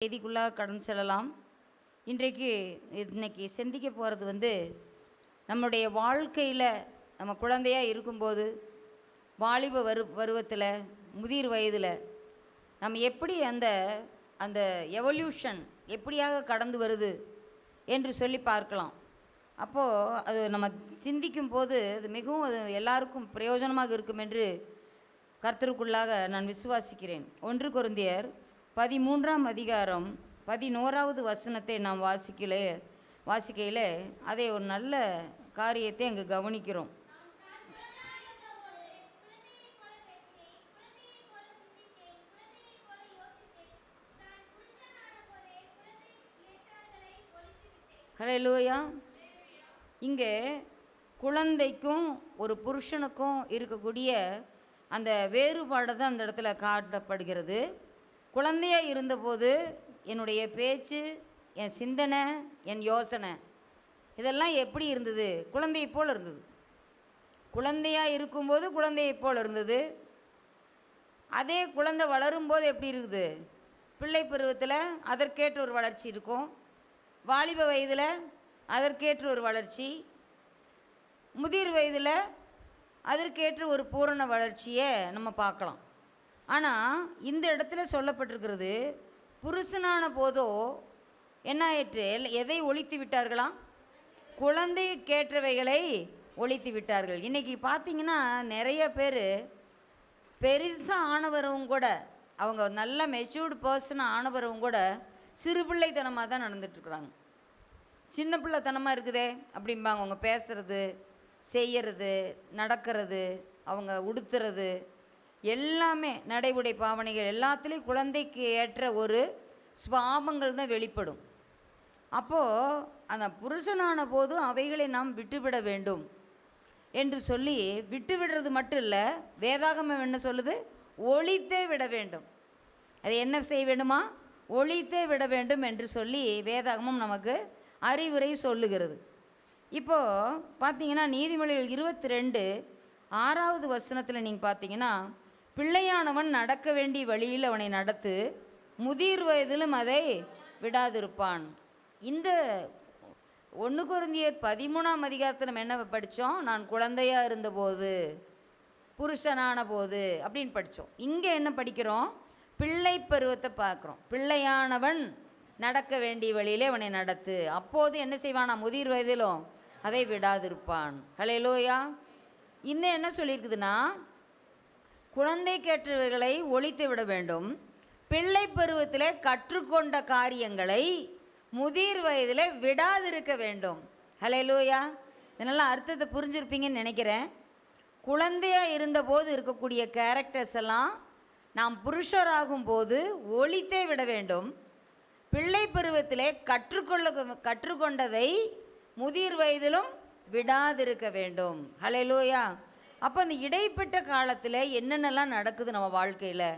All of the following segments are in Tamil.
செய்திக்குள்ளாக கடந்து செல்லலாம். இன்னைக்கு சிந்திக்க போகிறது நம்முடைய வாழ்க்கையில் நம்ம குழந்தையாக இருக்கும்போது, வாலிப பருவத்தில், முதிர் வயதில் நம்ம எப்படி அந்த அந்த எவல்யூஷன் எப்படியாக கடந்து வருது என்று சொல்லி பார்க்கலாம். அப்போது அது நம்ம சிந்திக்கும் போது அது மிகவும் எல்லாருக்கும் பிரயோஜனமாக இருக்கும் என்று கர்த்தருக்குள்ளாக நான் விசுவாசிக்கிறேன். 1 கொரிந்தியர் 13ஆம் அதிகாரம் 11வது வசனத்தை நாம் வாசிக்கையில் அதை ஒரு நல்ல காரியத்தை அங்கு கவனிக்கிறோம். ஹல்லேலூயா. இங்கே குழந்தைக்கும் ஒரு புருஷனுக்கும் இருக்கக்கூடிய அந்த வேறுபாடு தான் அந்த இடத்துல காட்டப்படுகிறது. குழந்தையாக இருந்தபோது என்னுடைய பேச்சு, என் சிந்தனை, என் யோசனை இதெல்லாம் எப்படி இருந்தது? குழந்தையை போல் இருந்தது. குழந்தையாக இருக்கும்போது குழந்தையை போல் இருந்தது. அதே குழந்தை வளரும்போது எப்படி இருக்குது? பிள்ளை பருவத்தில் அதற்கேற்ற ஒரு வளர்ச்சி இருக்கும். வாலிப வயதில் அதற்கேற்ற ஒரு வளர்ச்சி, முதிர் வயதில் அதற்கேற்ற ஒரு பூரண வளர்ச்சியை நம்ம பார்க்கலாம். ஆனால் இந்த இடத்துல சொல்லப்பட்டிருக்கிறது, புருஷனான போதோ என்ன ஆயிற்று? எதை ஒழித்து விட்டார்களாம்? குழந்தைக்கேற்றவைகளை ஒழித்து விட்டார்கள். இன்றைக்கி பார்த்தீங்கன்னா நிறைய பேர் பெருசாக ஆனவரவும் கூட, அவங்க நல்ல மெச்சூர்டு பர்சனாக ஆனவரவும் கூட சிறு பிள்ளைத்தனமாக தான் நடந்துட்டுருக்குறாங்க. சின்ன பிள்ளைத்தனமாக இருக்குதே அப்படிம்பாங்க. அவங்க பேசுகிறது, செய்கிறது, நடக்கிறது, அவங்க உடுத்துறது எல்லாமே, நடைமுறை பாவனைகள் எல்லாத்துலேயும் குழந்தைக்கு ஏற்ற ஒரு சுபாவங்கள் தான் வெளிப்படும். அப்போது அந்த புருஷனான போது அவைகளை நாம் விட்டுவிட வேண்டும் என்று சொல்லி, விட்டுவிடுறது மட்டும் இல்லை, வேதாகமம் என்ன சொல்லுது? ஒழித்தே விட வேண்டும். அது என்ன செய்ய வேண்டுமா? ஒழித்தே விட வேண்டும் என்று சொல்லி வேதாகமம் நமக்கு அறிவுரை சொல்லுகிறது. இப்போது பார்த்தீங்கன்னா நீதிமொழிகள் 22:6வது வசனத்தில் நீங்கள் பார்த்தீங்கன்னா, பிள்ளையானவன் நடக்க வேண்டிய வழியில் அவனை நடத்து, முதிர் வயதிலும் அதை விடாதிருப்பான். இந்த 1 கொரிந்தியர் 13ஆம் அதிகாரத்தில் நம்ம என்ன படித்தோம்? நான் குழந்தையாக இருந்தபோது, புருஷனான போது அப்படின்னு படித்தோம். இங்கே என்ன படிக்கிறோம்? பிள்ளை பருவத்தை பார்க்குறோம். பிள்ளையானவன் நடக்க வேண்டிய வழியிலே அவனை நடத்து, அப்போது என்ன செய்வானா? முதிர் வயதிலும் அதை விடாதிருப்பான். ஹல்லேலூயா. இன்னும் என்ன சொல்லியிருக்குதுன்னா, குழந்தைக்கேற்றவர்களை ஒழித்து விட வேண்டும், பிள்ளை பருவத்தில் கற்றுக்கொண்ட காரியங்களை முதிர் வயதில் விடாதிருக்க வேண்டும். ஹல்லேலூயா. இதனால் அர்த்தத்தை புரிஞ்சிருப்பீங்கன்னு நினைக்கிறேன். குழந்தையாக இருந்தபோது இருக்கக்கூடிய கேரக்டர்ஸ் எல்லாம் நாம் புருஷராகும் போது ஒழித்தே விட வேண்டும், பிள்ளை பருவத்திலே கற்றுக்கொண்டதை முதிர் வயதிலும் விடாதிருக்க வேண்டும். ஹல்லேலூயா. அப்போ அந்த இடைப்பட்ட காலத்தில் என்னென்னலாம் நடக்குது நம்ம வாழ்க்கையில்?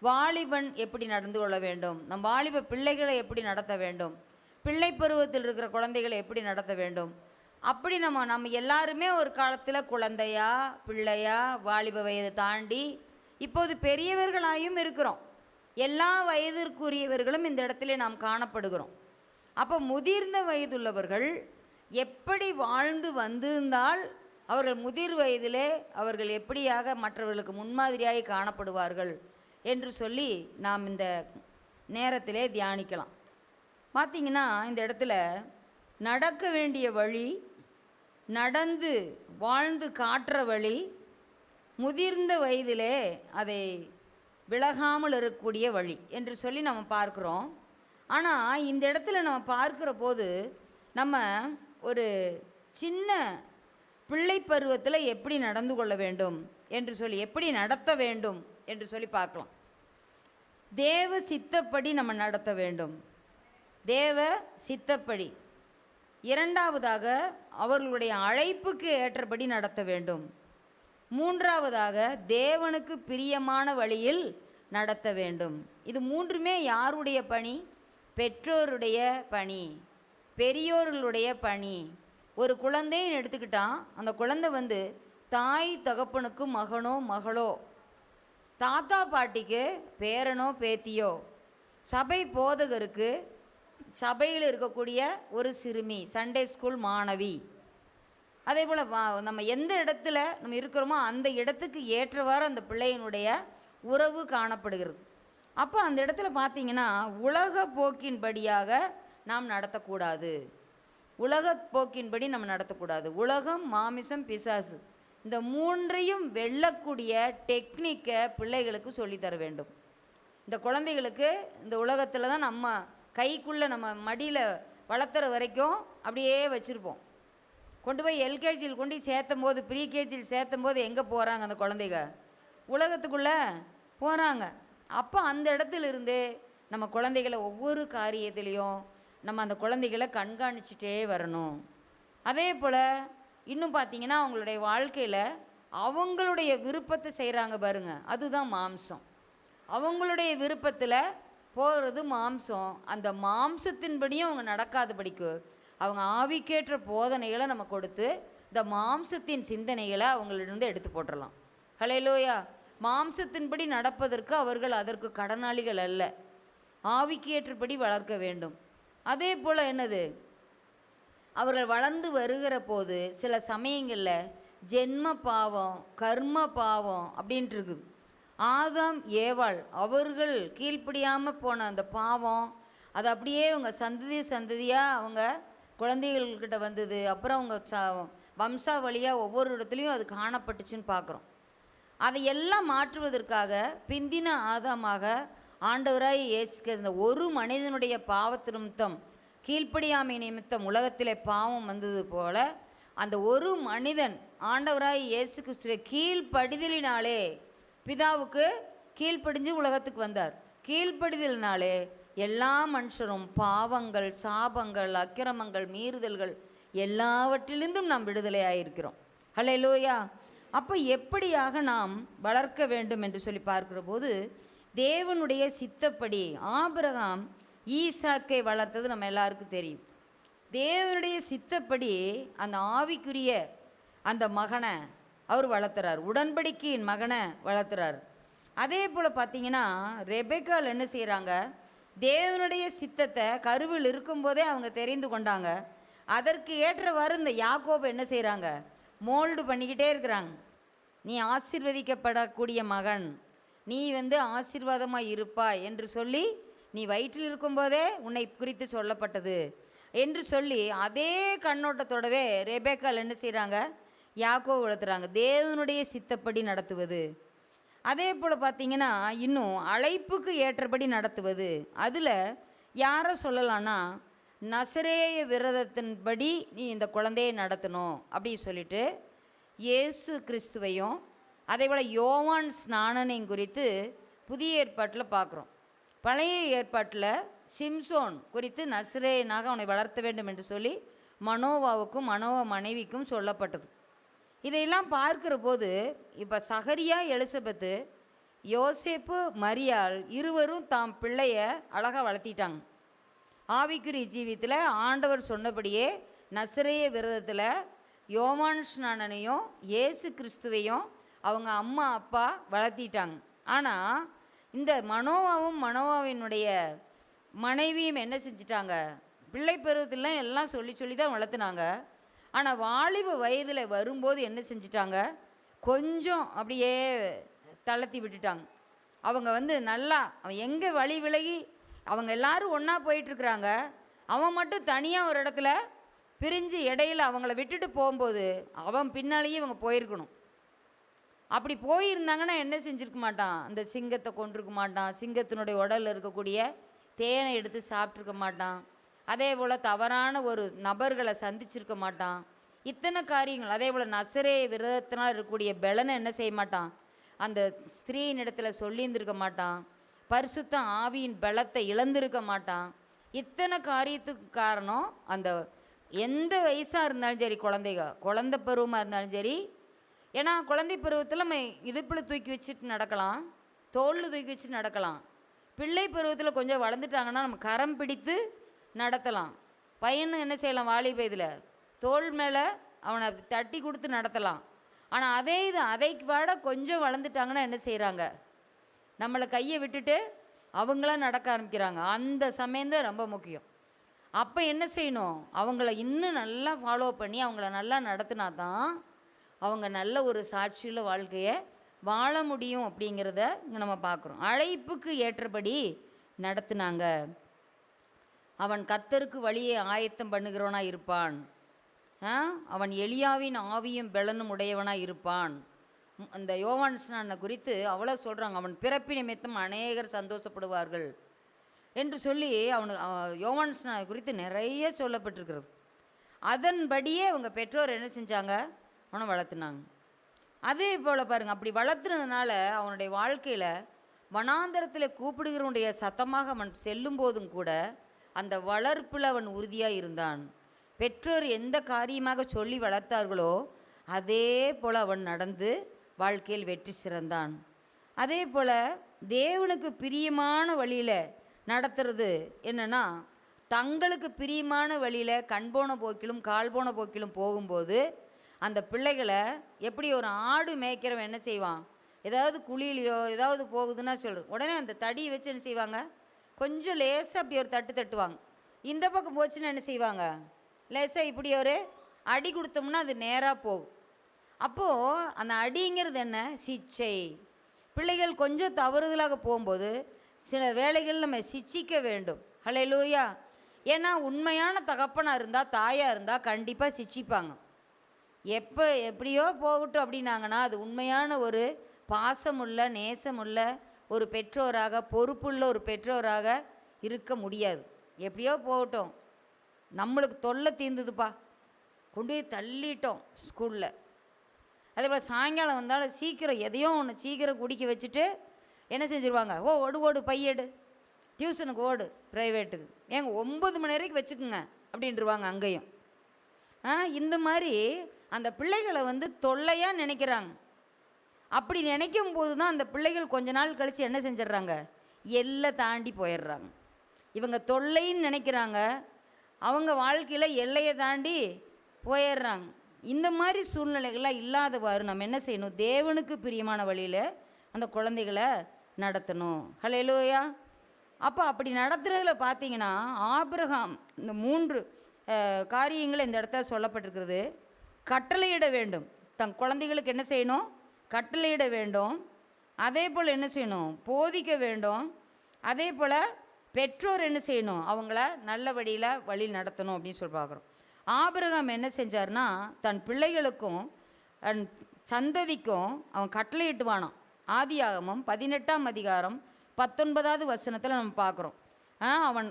வாலிபன் எப்படி நடந்து கொள்ள வேண்டும், நம் வாலிப பிள்ளைகளை எப்படி நடத்த வேண்டும், பிள்ளை பருவத்தில் இருக்கிற குழந்தைகளை எப்படி நடத்த வேண்டும், அப்படி நம்ம எல்லாருமே ஒரு காலத்தில் குழந்தையா, பிள்ளையா, வாலிப வயதை தாண்டி இப்போது பெரியவர்களாயும் இருக்கிறோம். எல்லா வயதிற்குரியவர்களும் இந்த இடத்துல நாம் காணப்படுகிறோம். அப்போ முதிர்ந்த வயதுள்ளவர்கள் எப்படி வாழ்ந்து வந்திருந்தால் அவர்கள் முதிர் வயதிலே அவர்கள் எப்படியாக மற்றவர்களுக்கு முன்மாதிரியாக காணப்படுவார்கள் என்று சொல்லி நாம் இந்த நேரத்திலே தியானிக்கலாம். பார்த்திங்கன்னா இந்த இடத்துல நடக்க வேண்டிய வழி, நடந்து வாழ்ந்து காட்டுற வழி, முதிர்ந்த வயதிலே அதை விலகாமல் இருக்கக்கூடிய வழி என்று சொல்லி நம்ம பார்க்குறோம். ஆனால் இந்த இடத்துல நம்ம பார்க்குற போது நம்ம ஒரு சின்ன பிள்ளை பருவத்தில் எப்படி நடந்து கொள்ள வேண்டும் என்று சொல்லி, எப்படி நடத்த வேண்டும் என்று சொல்லி பார்க்கலாம். தேவ சித்தப்படி நம்ம நடத்த வேண்டும். தேவ சித்தப்படி. இரண்டாவதாக அவர்களுடைய அழைப்புக்கு ஏற்றபடி நடத்த வேண்டும். மூன்றாவதாக தேவனுக்கு பிரியமான வழியில் நடத்த வேண்டும். இது மூன்றுமே யாருடைய பணி? பெற்றோருடைய பணி, பெரியோர்களுடைய பணி. ஒரு குழந்தைன்னு எடுத்துக்கிட்டால் அந்த குழந்தை தாய் தகப்பனுக்கு மகனோ மகளோ, தாத்தா பாட்டிக்கு பேரனோ பேத்தியோ, சபை போதகருக்கு சபையில் இருக்கக்கூடிய ஒரு சிறுமி, சண்டே ஸ்கூல் மாணவி, அதே போல் நம்ம எந்த இடத்துல நம்ம இருக்கிறோமோ அந்த இடத்துக்கு ஏற்றவாறு அந்த பிள்ளையினுடைய உறவு காணப்படுகிறது. அப்போ அந்த இடத்துல பார்த்திங்கன்னா உலக போக்கின்படியாக நாம் நடத்தக்கூடாது. உலக போக்கின்படி நம்ம நடத்தக்கூடாது. உலகம், மாமிசம், பிசாசு, இந்த மூன்றையும் வெல்லக்கூடிய டெக்னிக்கை பிள்ளைகளுக்கு சொல்லித்தர வேண்டும். இந்த குழந்தைகளுக்கு இந்த உலகத்தில் தான் நம்ம கைக்குள்ளே நம்ம மடியில் வளர்த்துற வரைக்கும் அப்படியே வச்சுருப்போம். கொண்டு போய் எல்கேஜியில் கொண்டு சேர்த்தும் போது, ப்ரீகேஜியில் சேர்த்தும் போது எங்கே போகிறாங்க அந்த குழந்தைங்க? உலகத்துக்குள்ளே போகிறாங்க. அப்போ அந்த இடத்துலேருந்து நம்ம குழந்தைகளை ஒவ்வொரு காரியத்திலையும் நம்ம அந்த குழந்தைகளை கண்காணிச்சுட்டே வரணும். அதே போல் இன்னும் பார்த்திங்கன்னா அவங்களுடைய வாழ்க்கையில் அவங்களுடைய விருப்பத்தை செய்கிறாங்க பாருங்கள், அதுதான் மாம்சம். அவங்களுடைய விருப்பத்தில் போகிறது மாம்சம். அந்த மாம்சத்தின்படியும் அவங்க நடக்காதபடிக்கு அவங்க ஆவிக்கேற்ற போதனைகளை நம்ம கொடுத்து இந்த மாம்சத்தின் சிந்தனைகளை அவங்களிடம் எடுத்து போட்டுடலாம். ஹல்லேலூயா. மாம்சத்தின்படி நடப்பதற்கு அவர்கள் அதற்கு கடனாளிகள் அல்ல. ஆவிக்கேற்றபடி வளர்க்க வேண்டும். அதே போல் என்னது, அவர்கள் வளர்ந்து வருகிற போது சில சமயங்களில் ஜென்ம பாவம், கர்ம பாவம் அப்படின்ட்டு இருக்குது. ஆதாம் ஏவாள் அவர்கள் கீழ்ப்படியாமல் போன அந்த பாவம் அது அப்படியே அவங்க சந்ததியாக அவங்க குழந்தைகள்கிட்ட வந்தது. அப்புறம் அவங்க வம்சாவளியாக ஒவ்வொரு இடத்துலையும் அது காணப்பட்டுச்சுன்னு பார்க்குறோம். அதையெல்லாம் மாற்றுவதற்காக பிந்தின ஆதாமாக ஆண்டவராய் இயேசு கிறிஸ்து ஒரு மனிதனுடைய பாவத்து நிமித்தம், கீழ்ப்படியாமை நிமித்தம் உலகத்திலே பாவம் வந்தது போல அந்த ஒரு மனிதன் ஆண்டவராய் இயேசு கிறிஸ்துவை கீழ்ப்படிதலினாலே பிதாவுக்கு கீழ்ப்படிஞ்சு உலகத்துக்கு வந்தார். கீழ்ப்படிதலினாலே எல்லா மனுஷரும் பாவங்கள், சாபங்கள், அக்கிரமங்கள், மீறுதல்கள் எல்லாவற்றிலிருந்தும் நாம் விடுதலையாயிருக்கிறோம். ஹல்லேலூயா. அப்போ எப்படியாக நாம் வளர்க்க வேண்டும் என்று சொல்லி பார்க்கிற போது தேவனுடைய சித்தப்படி ஆபிரகாம் ஈசாக்கை வளர்த்தது நம்ம எல்லாருக்கும் தெரியும். தேவனுடைய சித்தப்படி அந்த ஆவிக்குரிய அந்த மகனை அவர் வளர்த்துறார். உடன்படிக்கையின் மகனை வளர்த்துறார். அதே போல் பார்த்தீங்கன்னா ரெபெக்கால் என்ன செய்கிறாங்க, தேவனுடைய சித்தத்தை கருவில் இருக்கும்போதே அவங்க தெரிந்து கொண்டாங்க. அதற்கு ஏற்றவாறு இந்த யாக்கோபை என்ன செய்கிறாங்க, மோல்டு பண்ணிக்கிட்டே இருக்கிறாங்க. நீ ஆசீர்வதிக்கப்படக்கூடிய மகன், நீ ஆசீர்வாதமாக இருப்பாய் என்று சொல்லி, நீ வயிற்றில் இருக்கும்போதே உன்னை குறித்து சொல்லப்பட்டது என்று சொல்லி அதே கண்ணோட்டத்தோடவே ரெபெக்கால் என்ன செய்கிறாங்க, யாக்கோபை வளர்த்துறாங்க. தேவனுடைய சித்தப்படி நடத்துவது. அதே போல் பார்த்திங்கன்னா இன்னும் அழைப்புக்கு ஏற்றபடி நடத்துவது. அதில் யாரை சொல்லலான்னா, நசரேய விரதத்தின்படி நீ இந்த குழந்தையை நடத்தணும் அப்படின்னு சொல்லிட்டு இயேசு கிறிஸ்துவையும் அதே போல் யோவான் ஸ்நானனையும் குறித்து புதிய ஏற்பாட்டில் பார்க்குறோம். பழைய ஏற்பாட்டில் சிம்சோன் குறித்து நசரேயனாக அவனை வளர்த்த வேண்டும் என்று சொல்லி மனோவாவுக்கும் மனோவா மனைவிக்கும் சொல்லப்பட்டது. இதையெல்லாம் பார்க்கிற போது இப்போ சகரியா, எலிசபெத்து, யோசேப்பு, மரியாள் இருவரும் தாம் பிள்ளைய அழகாக வளர்த்திட்டாங்க. ஆவிக்குரிய ஜீவியத்தில் ஆண்டவர் சொன்னபடியே நசரேய விரதத்தில் யோவான் ஸ்நானனையும் இயேசு கிறிஸ்துவையும் அவங்க அம்மா அப்பா வளர்த்திட்டாங்க. ஆனால் இந்த மனோவாவும் மனோவாவினுடைய மனைவியும் என்ன செஞ்சிட்டாங்க, பிள்ளை பருவத்திலாம் எல்லாம் சொல்லி தான் வளர்த்துனாங்க. ஆனால் வாலிப வயதில் வரும்போது என்ன செஞ்சிட்டாங்க, கொஞ்சம் அப்படியே தளர்த்தி விட்டுட்டாங்க. அவங்க நல்லா அவன் எங்கே வழி விலகி அவங்க எல்லாரும் ஒன்றா போயிட்டுருக்குறாங்க, அவன் மட்டும் தனியாக ஒரு இடத்துல பிரிஞ்சு இடையில அவங்கள விட்டுட்டு போகும்போது அவன் பின்னாலேயே இவங்க போயிருக்கணும். அப்படி போயிருந்தாங்கன்னா என்ன செஞ்சுருக்க மாட்டான், அந்த சிங்கத்தை கொண்டிருக்க மாட்டான், சிங்கத்தினுடைய உடலில் இருக்கக்கூடிய தேனை எடுத்து சாப்பிட்ருக்க மாட்டான், அதே போல் தவறான ஒரு நபர்களை சந்திச்சிருக்க மாட்டான். இத்தனை காரியங்கள். அதே போல் நசரே விரதத்தினால் இருக்கக்கூடிய பலனை என்ன செய்ய மாட்டான், அந்த ஸ்திரீயின் இடத்துல சொல்லியிருந்திருக்க மாட்டான். பரிசுத்த ஆவியின் பலத்தை இழந்திருக்க மாட்டான். இத்தனை காரியத்துக்கு காரணம் அந்த எந்த வயசாக இருந்தாலும் சரி, குழந்தை பருவமாக இருந்தாலும் சரி. ஏன்னா குழந்தை பருவத்தில் நம்ம இடுப்பில் தூக்கி வச்சுட்டு நடக்கலாம், தோளில் தூக்கி வச்சுட்டு நடக்கலாம். பிள்ளை பருவத்தில் கொஞ்சம் வளர்ந்துட்டாங்கன்னா நம்ம கரம் பிடித்து நடத்தலாம். பையனு என்ன செய்யலாம், வாலிப இதில் தோள் மேலே அவனை தட்டி கொடுத்து நடத்தலாம். ஆனால் அதை விட கொஞ்சம் வளர்ந்துட்டாங்கன்னா என்ன செய்கிறாங்க, நம்மளை கையை விட்டுட்டு அவங்களாம் நடக்க ஆரம்பிக்கிறாங்க. அந்த சமயம்தான் ரொம்ப முக்கியம். அப்போ என்ன செய்யணும், அவங்கள இன்னும் நல்லா ஃபாலோ பண்ணி அவங்கள நல்லா நடத்தினா தான் அவங்க நல்ல ஒரு சாட்சியுள்ள வாழ்க்கையை வாழ முடியும் அப்படிங்கிறத இங்கே நம்ம பார்க்குறோம். அழைப்புக்கு ஏற்றபடி நடத்துனாங்க. அவன் கர்த்தருக்கு வழியை ஆயத்தம் பண்ணுகிறவனாக இருப்பான். அவன் எலியாவின் ஆவியும் பெலனும் உடையவனாக இருப்பான். அந்த யோவான் ஸ்நானனை குறித்து அவ்வளோ சொல்கிறாங்க. அவன் பிறப்பு நிமித்தம் அநேகர் சந்தோஷப்படுவார்கள் என்று சொல்லி யோவான் ஸ்நானனை குறித்து நிறைய சொல்லப்பட்டிருக்கிறது. அதன்படியே அவங்க பெற்றோர் என்ன செஞ்சாங்க, அவனை வளர்த்துனாங்க. அதே போல் பாருங்கள், அப்படி வளர்த்துனதுனால அவனுடைய வாழ்க்கையில் வனாந்தரத்தில் கூப்பிடுகிறவனுடைய சத்தமாக அவன் செல்லும் போதும் கூட அந்த வளர்ப்பில் அவன் உறுதியாக இருந்தான். பெற்றோர் எந்த காரியமாக சொல்லி வளர்த்தார்களோ அதே போல் அவன் நடந்து வாழ்க்கையில் வெற்றி சிறந்தான். அதே போல் தேவனுக்கு பிரியமான வழியில் நடத்துறது என்னென்னா, தங்களுக்கு பிரியமான வழியில் கண் போன போக்கிலும் கால் போன போக்கிலும் போகும்போது அந்த பிள்ளைகளை எப்படி ஒரு ஆடு மேய்க்கிறவன் என்ன செய்வான், ஏதாவது குழியிலையோ ஏதாவது போகுதுன்னா சொல்கிறோம், உடனே அந்த தடியை வச்சு என்ன செய்வாங்க, கொஞ்சம் லேசாக அப்படி ஒரு தட்டு தட்டுவாங்க. இந்த பக்கம் போச்சுன்னா என்ன செய்வாங்க, லேசாக இப்படி ஒரு அடி கொடுத்தோம்னா அது நேராக போகும். அப்போது அந்த அடிங்கிறது என்ன, சிச்சை. பிள்ளைகள் கொஞ்சம் தவறுதலாக போகும்போது சில வேளைகள் நம்ம சிச்சிக்க வேண்டும். ஹல்லேலூயா. ஏன்னா உண்மையான தகப்பனாக இருந்தால் தாயாக இருந்தால் கண்டிப்பாக சிச்சிப்பாங்க. எப்படியோ போகட்டும் அப்படின்னாங்கன்னா அது உண்மையான ஒரு பாசமுள்ள நேசமுள்ள ஒரு பெற்றோராக, பொறுப்புள்ள ஒரு பெற்றோராக இருக்க முடியாது. எப்படியோ போகட்டும், நம்மளுக்கு தொல்லை தீர்ந்துதுப்பா, கொண்டு போய் தள்ளிட்டோம் ஸ்கூலில். அதே போல் சாயங்காலம் வந்தாலும் சீக்கிரம் எதையோ ஒன்று சீக்கிரம் குடிக்க வச்சுட்டு என்ன செஞ்சுருவாங்க, ஓடு பையெடு, டியூஷனுக்கு ஓடு, ப்ரைவேட்டுக்கு, ஏங்க 9 மணி வரைக்கும் வச்சுக்குங்க அப்படின்ட்டுருவாங்க அங்கேயும். இந்த மாதிரி அந்த பிள்ளைகளை தொல்லையாக நினைக்கிறாங்க. அப்படி நினைக்கும் போது தான் அந்த பிள்ளைகள் கொஞ்ச நாள் கழித்து என்ன செஞ்சிட்றாங்க, எல்லை தாண்டி போயிடுறாங்க. இவங்க தொல்லைன்னு நினைக்கிறாங்க, அவங்க வாழ்க்கையில் எல்லையை தாண்டி போயிடுறாங்க. இந்த மாதிரி சூழ்நிலைகள்லாம் இல்லாதவாறு நம்ம என்ன செய்யணும், தேவனுக்கு பிரியமான வழியில் அந்த குழந்தைகளை நடத்தணும். ஹல்லேலூயா. அப்போ அப்படி நடத்துகிறதுல பார்த்தீங்கன்னா ஆபிரகாம் இந்த 3 காரியங்கள் இந்த இடத்துல சொல்லப்பட்டிருக்கிறது. கட்டளையிட வேண்டும், தன் குழந்தைகளுக்கு என்ன செய்யணும், கட்டளையிட வேண்டும். அதே போல் என்ன செய்யணும், போதிக்க வேண்டும். அதே போல் பெற்றோர் என்ன செய்யணும், அவங்கள நல்ல வழி நடத்தணும் அப்படின்னு சொல்லி பார்க்குறோம். ஆபிரகாம் என்ன செஞ்சார்னா, தன் பிள்ளைகளுக்கும் தன் சந்ததிக்கும் அவன் கட்டளையிட்டுவானான். ஆதியாகமம் 18ஆம் அதிகாரம் 19வது வசனத்தில் நம்ம பார்க்குறோம். அவன்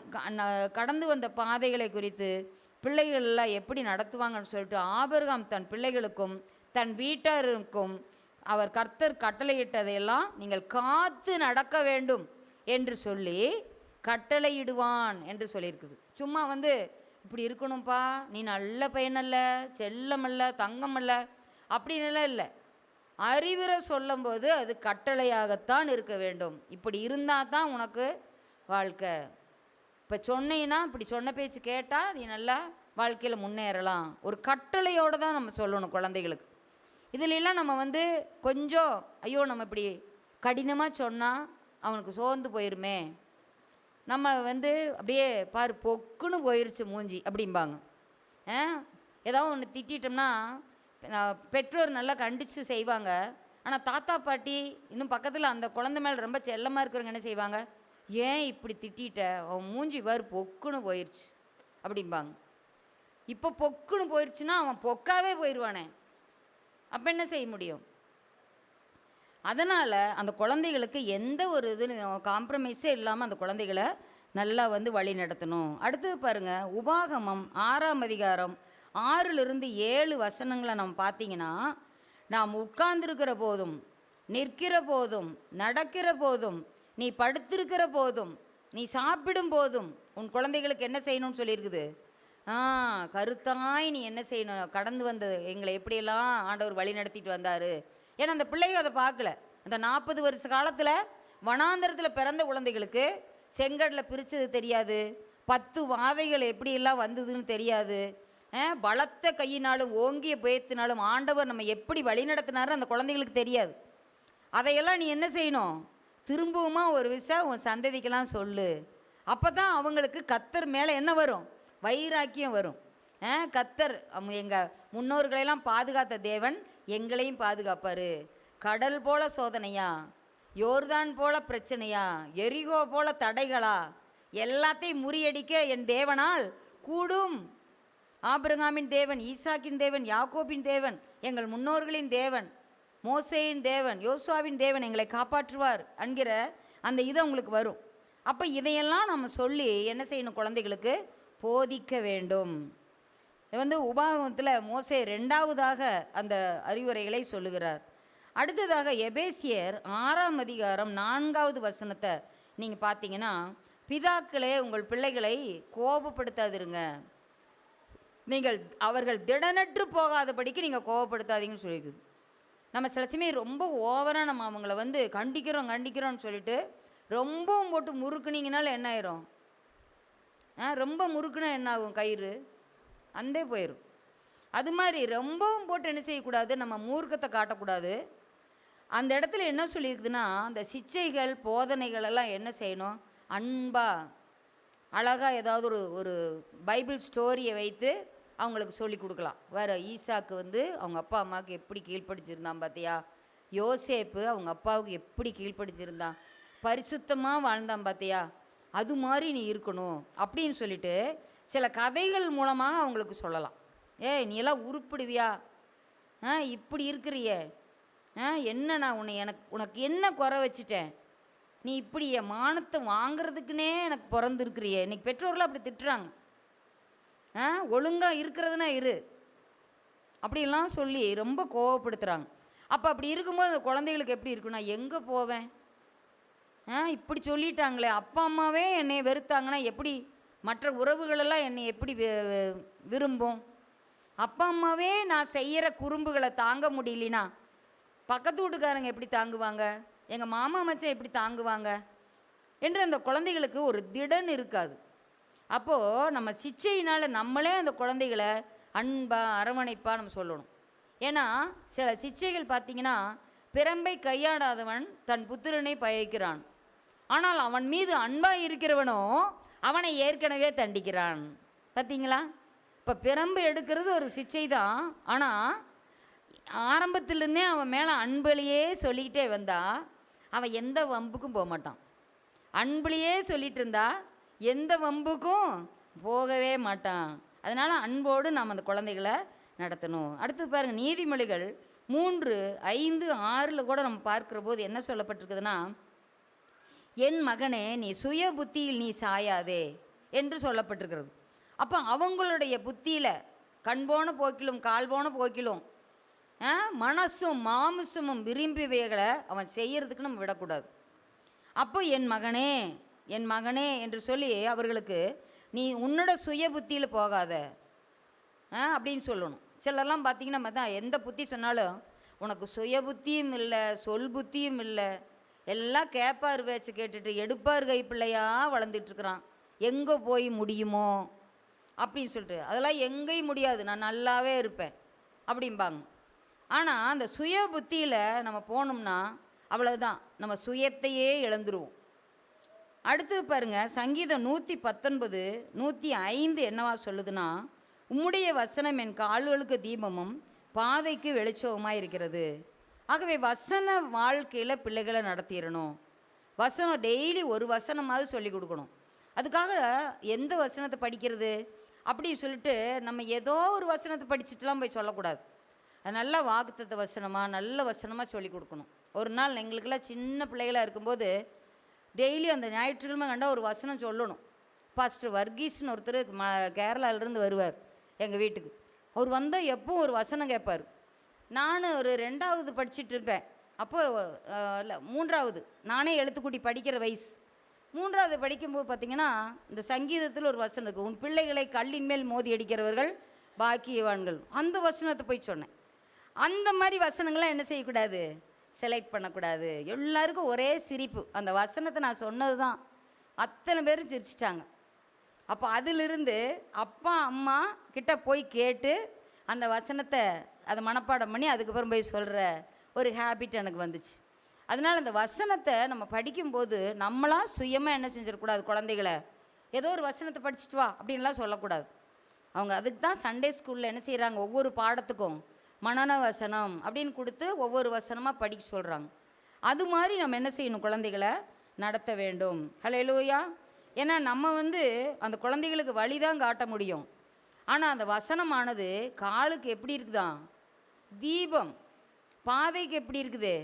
கடந்து வந்த பாதைகளை குறித்து பிள்ளைகளெல்லாம் எப்படி நடத்துவாங்கன்னு சொல்லிட்டு ஆபிரகாம் தன் பிள்ளைகளுக்கும் தன் வீட்டாருக்கும் அவர் கர்த்தர் கட்டளையிட்டதையெல்லாம் நீங்கள் காத்து நடக்க வேண்டும் என்று சொல்லி கட்டளையிடுவான் என்று சொல்லியிருக்குது. சும்மா இப்படி இருக்கணும்ப்பா, நீ நல்ல பையனல்ல, செல்லமல்ல, தங்கமல்ல அப்படின்னுலாம் இல்லை. அறிவுரை சொல்லும்போது அது கட்டளையாகத்தான் இருக்க வேண்டும். இப்படி இருந்தால் தான் உனக்கு வாழ்க்கை. இப்போ சொன்னீங்கன்னா இப்படி சொன்ன பேச்சு கேட்டால் நீ நல்லா வாழ்க்கையில் முன்னேறலாம். ஒரு கட்டளையோடு தான் நம்ம சொல்லணும் குழந்தைகளுக்கு. இதிலெல்லாம் நம்ம கொஞ்சம் ஐயோ நம்ம இப்படி கடினமாக சொன்னால் அவனுக்கு சோர்ந்து போயிருமே, நம்ம அப்படியே பாரு பொக்குன்னு போயிருச்சு மூஞ்சி அப்படிம்பாங்க. ஏதாவது ஒன்று திட்டோம்னா பெற்றோர் நல்லா கண்டித்து செய்வாங்க. ஆனால் தாத்தா பாட்டி இன்னும் பக்கத்தில் அந்த குழந்தை மேலே ரொம்ப செல்லமாக இருக்கிறவங்க என்ன செய்வாங்க, ஏன் இப்படி திட்டிட்ட, அவன் மூஞ்சி பாரு பொக்குன்னு போயிடுச்சு அப்படிம்பாங்க. இப்போ பொக்குன்னு போயிடுச்சுன்னா அவன் பொக்காவே போயிடுவானே, அப்போ என்ன செய்ய முடியும்? அதனால் அந்த குழந்தைகளுக்கு எந்த ஒரு காம்ப்ரமைஸே இல்லாமல் அந்த குழந்தைகளை நல்லா வழி நடத்தணும். அடுத்தது பாருங்கள், உபாகமம் 6ஆம் அதிகாரம் 6லிருந்து 7 வசனங்களை நம்ம பார்த்தீங்கன்னா, நாம் உட்கார்ந்துருக்கிற போதும், நிற்கிற போதும், நடக்கிற போதும், நீ படுத்திருக்கிற போதும், நீ சாப்பிடும் போதும் உன் குழந்தைகளுக்கு என்ன செய்யணும்னு சொல்லியிருக்குது. கருத்தாய் நீ என்ன செய்யணும், கடந்து வந்த எங்களை எப்படியெல்லாம் ஆண்டவர் வழி நடத்திட்டு வந்தார். ஏன்னா அந்த பிள்ளைங்க அதை பார்க்கல. அந்த 40 வருஷ காலத்தில் வனாந்தரத்தில் பிறந்த குழந்தைகளுக்கு செங்கடலை பிரித்தது தெரியாது, 10 வாதைகள் எப்படியெல்லாம் வந்ததுன்னு தெரியாது, பலத்த கையினாலும் ஓங்கிய பயத்தினாலும் ஆண்டவர் நம்ம எப்படி வழி நடத்தினாரு அந்த குழந்தைகளுக்கு தெரியாது. அதையெல்லாம் நீ என்ன செய்யணும், திரும்பவுமா ஒரு விஷயம் உன் சந்ததிக்கெல்லாம் சொல்லு. அப்போ தான் அவங்களுக்கு கர்த்தர் மேலே என்ன வரும்? வைராக்கியம் வரும். கர்த்தர் எங்கள் முன்னோர்களெல்லாம் பாதுகாத்த தேவன் எங்களையும் பாதுகாப்பார். கடல் போல சோதனையா, யோர்தான் போல பிரச்சனையா, எரிகோ போல தடைகளா, எல்லாத்தையும் முறியடிக்க என் தேவனால் கூடும். ஆபிரகாமின் தேவன், ஈசாக்கின் தேவன், யாக்கோபின் தேவன், எங்கள் முன்னோர்களின் தேவன், மோசேயின் தேவன், யோசுவாவின் தேவன் எங்களை காப்பாற்றுவார் என்கிற அந்த இது உங்களுக்கு வரும். அப்போ இதையெல்லாம் நம்ம சொல்லி என்ன செய்யணும்? குழந்தைகளுக்கு போதிக்க வேண்டும். உபாகமத்தில் மோசே 2வது அந்த அறிவுரைகளை சொல்லுகிறார். அடுத்ததாக எபேசியர் 6ஆம் அதிகாரம் 4வது வசனத்தை நீங்கள் பார்த்தீங்கன்னா, பிதாக்களே உங்கள் பிள்ளைகளை கோபப்படுத்தாதிருங்க, நீங்கள் அவர்கள் திடனற்று போகாதபடிக்கு நீங்கள் கோபப்படுத்தாதீங்கன்னு சொல்லியிருக்குது. நம்ம சில சமயம் ரொம்ப ஓவராக நம்ம அவங்கள கண்டிக்கிறோம்னு சொல்லிட்டு ரொம்பவும் போட்டு முறுக்குனீங்கனால என்ன ஆயிரும்? ரொம்ப முறுக்குனா என்ன ஆகும்? கயிறு அந்தே போயிடும். அது மாதிரி ரொம்பவும் போட்டு என்ன செய்யக்கூடாது? நம்ம மூர்க்கத்தை காட்டக்கூடாது. அந்த இடத்துல என்ன சொல்லியிருக்குதுன்னா, அந்த சிச்சைகள் போதனைகள் எல்லாம் என்ன செய்யணும்? அன்பா அழகாக ஏதாவது ஒரு பைபிள் ஸ்டோரியை வைத்து அவங்களுக்கு சொல்லி கொடுக்கலாம். வேறு ஈசாக்கு அவங்க அப்பா அம்மாவுக்கு எப்படி கீழ்ப்படிச்சிருந்தான் பார்த்தியா? யோசேப்பு அவங்க அப்பாவுக்கு எப்படி கீழ்ப்படிச்சிருந்தான், பரிசுத்தமாக வாழ்ந்தான் பார்த்தியா? அது மாதிரி நீ இருக்கணும் அப்படின்னு சொல்லிட்டு சில கதைகள் மூலமாக அவங்களுக்கு சொல்லலாம். நீ எல்லாம் உருப்பிடுவியா? இப்படி இருக்கிறியே, என்ன நான் உனக்கு என்ன குறை வச்சுட்டேன்? நீ இப்படி என் மானத்தை வாங்கிறதுக்குன்னே எனக்கு பிறந்திருக்கிறியே. இன்றைக்கி பெற்றோர்லாம் அப்படி திட்டுறாங்க. ஒழுங்காக இருக்கிறதுனா இரு அப்படிலாம் சொல்லி ரொம்ப கோவப்படுத்துகிறாங்க. அப்போ அப்படி இருக்கும்போது அந்த குழந்தைகளுக்கு எப்படி இருக்குன்னா, எங்கே போவேன்? இப்படி சொல்லிட்டாங்களே, அப்பா அம்மாவே என்னை வெறுத்தாங்கன்னா எப்படி மற்ற உறவுகளெல்லாம் என்னை எப்படி விரும்பும்? அப்பா அம்மாவே நான் செய்கிற குறும்புகளை தாங்க முடியலனா பக்கத்து வீட்டுக்காரங்க எப்படி தாங்குவாங்க? எங்கள் மாமா மச்சான் எப்படி தாங்குவாங்க என்று அந்த குழந்தைகளுக்கு ஒரு திடன் இருக்காது. அப்போது நம்ம சிச்சையினால் நம்மளே அந்த குழந்தைகளை அன்பாக அரவணைப்பாக நம்ம சொல்லணும். ஏன்னா சில சிச்சைகள் பார்த்திங்கன்னா, பிரம்பை கையாடாதவன் தன் புத்திரனை பயக்கிறான், ஆனால் அவன் மீது அன்பாக இருக்கிறவனோ அவனை ஏற்கனவே தண்டிக்கிறான். பார்த்தீங்களா? இப்போ பிரம்பு எடுக்கிறது ஒரு சிச்சை தான், ஆனால் ஆரம்பத்திலேருந்தே அவன் மேலே அன்புலையே சொல்லிக்கிட்டே வந்தால் அவன் எந்த வம்புக்கும் போக மாட்டான். அன்புலையே சொல்லிகிட்டு இருந்தா எந்த வம்புக்கும் போகவே மாட்டான். அதனால் அன்போடு நாம் அந்த குழந்தைகளை நடத்தணும். அடுத்து பாருங்கள், நீதிமொழிகள் 3:5-6 கூட நம்ம பார்க்குற போது என்ன சொல்லப்பட்டிருக்குதுன்னா, என் மகனே நீ சுய புத்தியில் நீ சாயாதே என்று சொல்லப்பட்டிருக்கிறது. அப்போ அவங்களுடைய புத்தியில் கண் போன போக்கிலும் கால் போன போக்கிலும் மனசும் மாமிசமும் விரும்பியவைகளை அவன் செய்யறதுக்கு நம்ம விடக்கூடாது. அப்போ என் மகனே என் மகனே என்று சொல்லி அவர்களுக்கு நீ உன்னோட சுய புத்தியில் போகாத அப்படின்னு சொல்லணும். சிலர்லாம் பார்த்திங்கன்னா தான் எந்த புத்தி சொன்னாலும் உனக்கு சுய புத்தியும் இல்லை, சொல் புத்தியும் இல்லை, எல்லாம் கேட்பார் பேச்சு கேட்டுட்டு எடுப்பார் கைப்பிள்ளையாக வளர்ந்துட்டுருக்குறான், எங்கே போய் முடியுமோ அப்படின்னு சொல்லிட்டு. அதெல்லாம் எங்கேயும் முடியாது, நான் நல்லாவே இருப்பேன் அப்படிம்பாங்க. ஆனால் அந்த சுய புத்தியில் நம்ம போனோம்னா அவ்வளோதான், நம்ம சுயத்தையே இழந்துருவோம். அடுத்தது பாருங்கள், சங்கீதம் 119:105 என்னவா சொல்லுதுன்னா, உம்முடைய வசனம் என் கால்களுக்கு தீபமும் பாதைக்கு வெளிச்சவுமாக இருக்கிறது. ஆகவே வசன வாழ்க்கையில் பிள்ளைகளை நடத்திடணும். வசனம் டெய்லி ஒரு வசனமாவது சொல்லி கொடுக்கணும். அதுக்காக எந்த வசனத்தை படிக்கிறது அப்படின்னு சொல்லிட்டு நம்ம ஏதோ ஒரு வசனத்தை படிச்சுட்டுலாம் போய் சொல்லக்கூடாது. அது நல்லா வாக்குத்தத்த வசனமாக நல்ல வசனமாக சொல்லி கொடுக்கணும். ஒரு நாள் எங்களுக்கெல்லாம் சின்ன பிள்ளைகளாக இருக்கும்போது டெய்லி அந்த ஞாயிற்றுக்கிழமை கண்டா ஒரு வசனம் சொல்லணும். பாஸ்டர் வர்கீஸ்னு ஒருத்தர் கேரளாவிலேருந்து வருவார் எங்கள் வீட்டுக்கு. அவர் வந்தால் எப்பவும் ஒரு வசனம் கேட்பார். நான் ஒரு 2வது படிச்சுட்டு இருப்பேன், அப்போது இல்லை 3வது, நானே எழுத்துக்கூட்டி படிக்கிற வயசு. 3வது படிக்கும்போது பார்த்திங்கன்னா இந்த சங்கீதத்தில் ஒரு வசனம் இருக்குது, உன் பிள்ளைகளை கல்லின் மேல் மோதி அடிக்கிறவர்கள் பாக்கியவான்கள். அந்த வசனத்தை போய் சொன்னேன். அந்த மாதிரி வசனங்கள்லாம் என்ன செய்யக்கூடாது, செலக்ட் பண்ணக்கூடாது. எல்லாருக்கும் ஒரே சிரிப்பு. அந்த வசனத்தை நான் சொன்னது தான் அத்தனை பேரும் சிரிச்சிட்டாங்க. அப்போ அதிலிருந்து அப்பா அம்மா கிட்ட போய் கேட்டு அந்த வசனத்தை அதை மனப்பாடம் பண்ணி அதுக்கப்புறம் போய் சொல்கிற ஒரு ஹேபிட் எனக்கு வந்துச்சு. அதனால் அந்த வசனத்தை நம்ம படிக்கும்போது நம்மளாம் சுயமாக என்ன செஞ்சிடக்கூடாது, குழந்தைகளை ஏதோ ஒரு வசனத்தை படிச்சுட்டு வா அப்படின்லாம் சொல்லக்கூடாது. அவங்க அதுக்கு தான் சண்டே ஸ்கூலில் என்ன செய்கிறாங்க, ஒவ்வொரு பாடத்துக்கும் மனன வசனம் அப்படின்னு கொடுத்து ஒவ்வொரு வசனமாக படிக்க சொல்கிறாங்க. அது மாதிரி நம்ம என்ன செய்யணும், குழந்தைகளை நடத்த வேண்டும். ஹல்லேலூயா. ஏன்னா நம்ம அந்த குழந்தைகளுக்கு வழி தான் காட்ட முடியும். ஆனால் அந்த வசனமானது காலுக்கு எப்படி இருக்குதான், தீபம், பாதைக்கு எப்படி இருக்குது,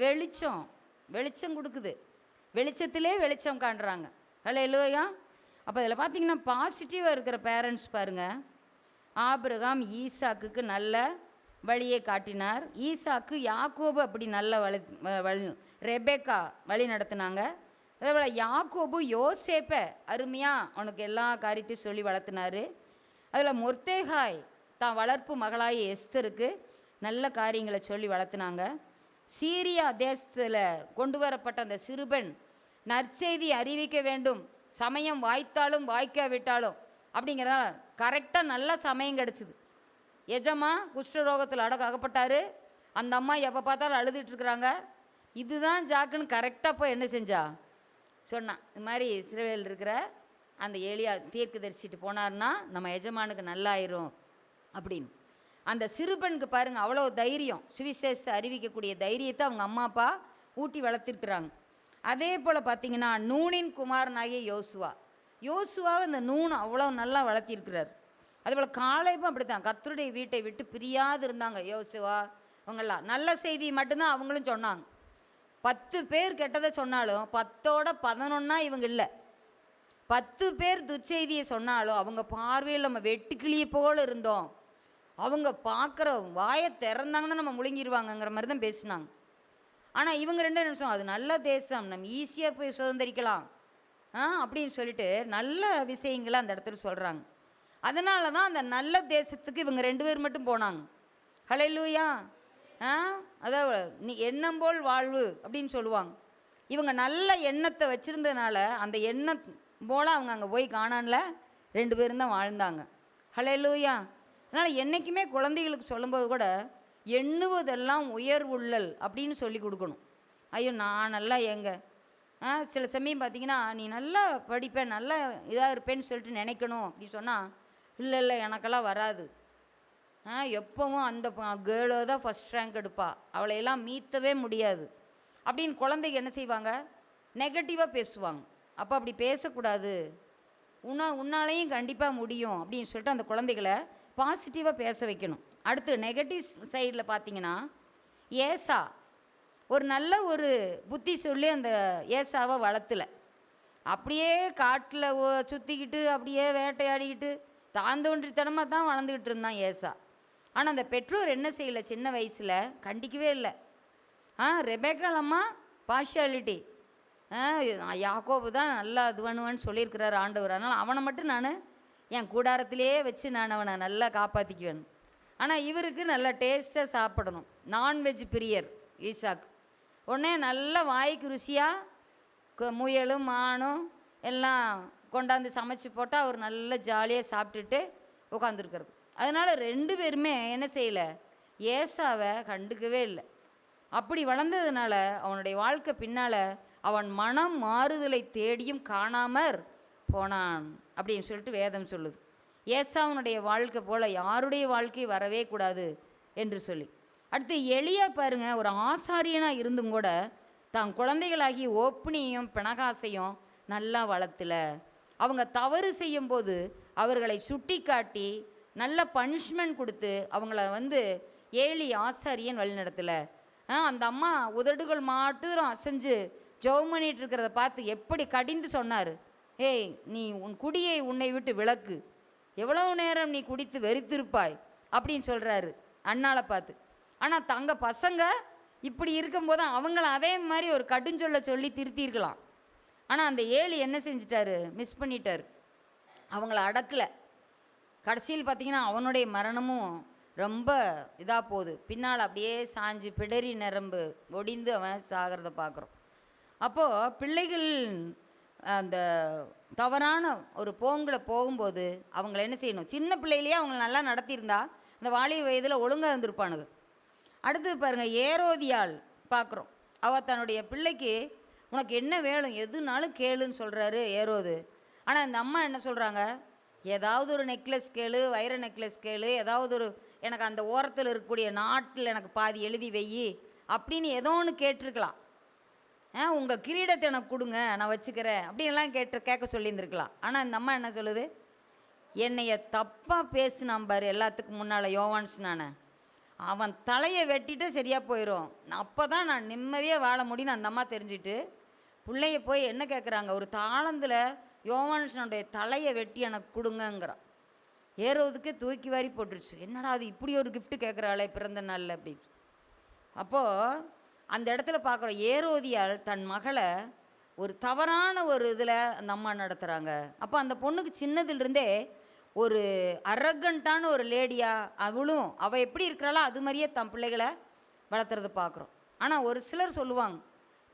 வெளிச்சம், வெளிச்சம் கொடுக்குது. வெளிச்சத்திலே வெளிச்சம் காண்றாங்க. ஹல்லேலூயா. அப்போ அதில் பார்த்தீங்கன்னா பாசிட்டிவாக இருக்கிற பேரண்ட்ஸ் பாருங்கள். ஆபிரகாம் ஈசாக்குக்கு நல்ல வழியை காட்டினார். ஈசாக்கு யாக்கோபு அப்படி நல்ல வழி ரெபேக்கா வழி நடத்தினாங்க. அதேபோல் யாக்கோபு யோசேப்பை அருமையாக அவனுக்கு எல்லா காரியத்தையும் சொல்லி வளர்த்தினார். அதில் மொர்தேகாய் தான் வளர்ப்பு மகளாய் எஸ்தருக்கு நல்ல காரியங்களை சொல்லி வளர்த்தினாங்க. சீரியா தேசத்தில் கொண்டு வரப்பட்ட அந்த சிறுபெண் நற்செய்தி அறிவிக்க வேண்டும், சமயம் வாய்த்தாலும் வாய்க்காவிட்டாலும் அப்படிங்கிறதால கரெக்டாக நல்ல சமயம் கிடச்சிது. எஜமா குஷ்டரோகத்தில் அகப்பட்டார். அந்த அம்மா எப்போ பார்த்தாலும் அழுதுட்டுருக்குறாங்க. இதுதான் ஜாக்குன்னு கரெக்டாக போய் என்ன செஞ்சா சொன்னான், இது மாதிரி இஸ்ரவேல் இருக்கிற அந்த ஏலியா தீர்க்கு தரிசிட்டு போனார்னா நம்ம எஜமானுக்கு நல்லாயிரும் அப்படின்னு. அந்த சிறுபெண்ணுக்கு பாருங்கள் அவ்வளோ தைரியம், சுவிசேஷத்தை அறிவிக்கக்கூடிய தைரியத்தை அவங்க அம்மா அப்பா ஊட்டி வளர்த்துருக்குறாங்க. அதே போல் பார்த்திங்கன்னா நூனின் குமாரனாகிய யோசுவாவை அந்த நூன் அவ்வளோ நல்லா வளர்த்திருக்கிறார். அதேபோல் காலேபும் அப்படி தான் கர்த்தருடைய வீட்டை விட்டு பிரியாது இருந்தாங்க. யோசுவா அவங்கெல்லாம் நல்ல செய்தி மட்டும்தான் அவங்களும் சொன்னாங்க. 10 பேர் கெட்டதை சொன்னாலும் 10ஓட 11 இவங்க இல்லை. 10 பேர் துச்செய்தியை சொன்னாலும் அவங்க பார்வையில் நம்ம வெட்டுக்கிளியை போல் இருந்தோம். அவங்க பார்க்குற வாயை திறந்தாங்கன்னா நம்ம முழுங்கிடுவாங்கங்கிற மாதிரி தான் பேசினாங்க. ஆனால் இவங்க 2 நிமிஷம் அது நல்ல தேசம், நம்ம ஈஸியாக போய் சுதந்திரிக்கலாம் அப்படின்னு சொல்லிட்டு நல்ல விஷயங்களை அந்த இடத்துல சொல்கிறாங்க. அதனால தான் அந்த நல்ல தேசத்துக்கு இவங்க 2 பேர் மட்டும் போனாங்க. ஹல்லேலூயா. அதாவது நீ எண்ணம் போல் வாழ்வு அப்படின்னு சொல்லுவாங்க. இவங்க நல்ல எண்ணத்தை வச்சுருந்ததுனால அந்த எண்ணம் போல் அவங்க அங்கே போய் காணானில் 2 பேரும் தான் வாழ்ந்தாங்க. ஹல்லேலூயா. அதனால் என்றைக்குமே குழந்தைகளுக்கு சொல்லும்போது கூட எண்ணுவதெல்லாம் உயர்வுள்ளல் அப்படின்னு சொல்லி கொடுக்கணும். ஐயோ நான் நல்லா சில சமயம் பார்த்திங்கன்னா நீ நல்லா படிப்பேன், நல்லா இதாக இருப்பேன்னு சொல்லிட்டு நினைக்கணும் அப்படி சொன்னால், இல்லை எனக்கெல்லாம் வராது, எப்போவும் அந்த கேர்ளோ தான் ஃபஸ்ட் ரேங்க் எடுப்பா, அவளையெல்லாம் மீற்றவே முடியாது அப்படின்னு குழந்தைங்க என்ன செய்வாங்க, நெகட்டிவாக பேசுவாங்க. அப்போ அப்படி பேசக்கூடாது, உன்னாலையும் கண்டிப்பாக முடியும் அப்படின்னு சொல்லிட்டு அந்த குழந்தைகளை பாசிட்டிவாக பேச வைக்கணும். அடுத்து நெகட்டிவ் சைடில் பார்த்திங்கன்னா ஏசா ஒரு நல்ல ஒரு புத்தி சொல்லி அந்த ஏசாவை வளர்த்துல, அப்படியே காட்டில் சுற்றிக்கிட்டு அப்படியே வேட்டையாடிக்கிட்டு தாந்தோன்றித்தனமாக தான் வளர்ந்துக்கிட்டு இருந்தான் ஏசா. ஆனால் அந்த பெற்றோர் என்ன செய்யலை, சின்ன வயசில் கண்டிக்கவே இல்லை. ரெபேக்காலம்மா பார்ஷியாலிட்டி, யாக்கோபு தான் நல்லா இது பண்ணுவேன்னு சொல்லியிருக்கிறார் ஆண்டவர், அதனால் அவனை மட்டும் நான் என் கூடாரத்திலே வச்சு நான் அவனை நல்லா காப்பாற்றிக்குவேன். ஆனால் இவருக்கு நல்லா டேஸ்ட்டாக சாப்பிடணும், நான்வெஜ் பிரியர் ஈசாக்கு. உடனே நல்ல வாய்க்கு ருசியாக முயலும் மானும் எல்லாம் கொண்டாந்து சமைச்சு போட்டால் அவர் நல்லா ஜாலியாக சாப்பிட்டுட்டு உட்காந்துருக்கிறது. அதனால் 2 பேருமே என்ன செய்யலை, ஏசாவை கண்டுக்கவே இல்லை. அப்படி வளர்ந்ததுனால அவனுடைய வாழ்க்கை பின்னால் அவன் மனம் மாறுதலை தேடியும் காணாமற் போனான் அப்படின்னு சொல்லிட்டு வேதம் சொல்லுது. ஏசாவனுடைய வாழ்க்கை போல் யாருடைய வாழ்க்கை வரவே கூடாது என்று சொல்லி. அடுத்து எலியா பாருங்க, ஒரு ஆசாரியனாக இருந்தும் கூட தான் குழந்தைகளாகி ஓப்னியையும் பிணகாசையும் நல்லா வளர்த்துல. அவங்க தவறு செய்யும்போது அவர்களை சுட்டி காட்டி நல்ல பனிஷ்மெண்ட் கொடுத்து அவங்கள ஏலி ஆசாரியன் வழிநடத்தலை. அந்த அம்மா உதடுகள் மாட்டும் அசைஞ்சு ஜெபம் பண்ணிட்டு இருக்கிறத பார்த்து எப்படி கடிந்து சொன்னார், ஏய் நீ உன் குடியை உன்னை விட்டு விலக்கு, எவ்வளவு நேரம் நீ குடித்து வெறித்திருப்பாய் அப்படின்னு சொல்கிறாரு அண்ணாளை பார்த்து. ஆனால் தங்க பசங்க இப்படி இருக்கும்போது அவங்கள அதே மாதிரி ஒரு கடுஞ்சொல்ல சொல்லி திருத்தியிருக்கலாம். ஆனால் அந்த ஏலி என்ன செஞ்சிட்டாரு, மிஸ் பண்ணிட்டார், அவங்கள அடக்கலை. கடைசியில் பார்த்திங்கன்னா அவனுடைய மரணமும் ரொம்ப இதாக போகுது, பின்னால் அப்படியே சாஞ்சு பிடரி நரம்பு ஒடிந்து அவன் சாகிறத பார்க்குறோம். அப்போது பிள்ளைகள் அந்த தவறான ஒரு போங்கில் போகும்போது அவங்கள என்ன செய்யணும், சின்ன பிள்ளையிலேயே அவங்கள நல்லா நடத்தியிருந்தா அந்த வாலிப வயதில் ஒழுங்காக இருந்திருப்பானுங்க. அடுத்தது பாருங்கள், ஏரோதியாள் பார்க்குறோம். அவள் தன்னுடைய பிள்ளைக்கு உனக்கு என்ன வேணும் எதுனாலும் கேளுன்னு சொல்கிறாரு ஏரோது. ஆனால் இந்த அம்மா என்ன சொல்கிறாங்க, ஏதாவது ஒரு நெக்லஸ் கேளு, வைர நெக்லஸ் கேளு, ஏதாவது ஒரு எனக்கு அந்த ஓரத்தில் இருக்கக்கூடிய நாட்டில் எனக்கு பாதி எழுதி வெயி அப்படின்னு ஏதோ ஒன்று கேட்டிருக்கலாம். உங்கள் கிரீடத்தை எனக்கு கொடுங்க நான் வச்சுக்கிறேன் அப்படின்லாம் கேட்க சொல்லியிருந்துருக்கலாம். ஆனால் இந்த அம்மா என்ன சொல்லுது, என்னைய தப்பாக பேசுனான் பாரு எல்லாத்துக்கும் முன்னால் யோவான்ஸ், அவன் தலையை வெட்டிட்டு சரியாக போயிடும், அப்போ தான் நான் நிம்மதியாக வாழ முடியும்னு அந்த அம்மா தெரிஞ்சுட்டு பிள்ளைய போய் என்ன கேட்குறாங்க, ஒரு தாளந்தில் யோவான்ஸனுடைய தலையை வெட்டி எனக்கு கொடுங்கங்கிறான். ஏறுவதுக்கே தூக்கி வாரி போட்டுருச்சு. என்னடா அது இப்படி ஒரு கிஃப்ட்டு கேட்குறாளே பிறந்த நாளில் அப்படின்னு. அப்போது அந்த இடத்துல பார்க்குறோம், ஏரோதியால் தன் மகளை ஒரு தவறான ஒரு இதில் அந்த அம்மா நடத்துகிறாங்க. அப்போ அந்த பொண்ணுக்கு சின்னதுலேருந்தே ஒரு அரகண்டான ஒரு லேடியாக அவள் எப்படி இருக்கிறாளோ அது மாதிரியே தன் பிள்ளைகளை வளர்த்துறதை பார்க்குறோம். ஆனால் ஒரு சிலர் சொல்லுவாங்க,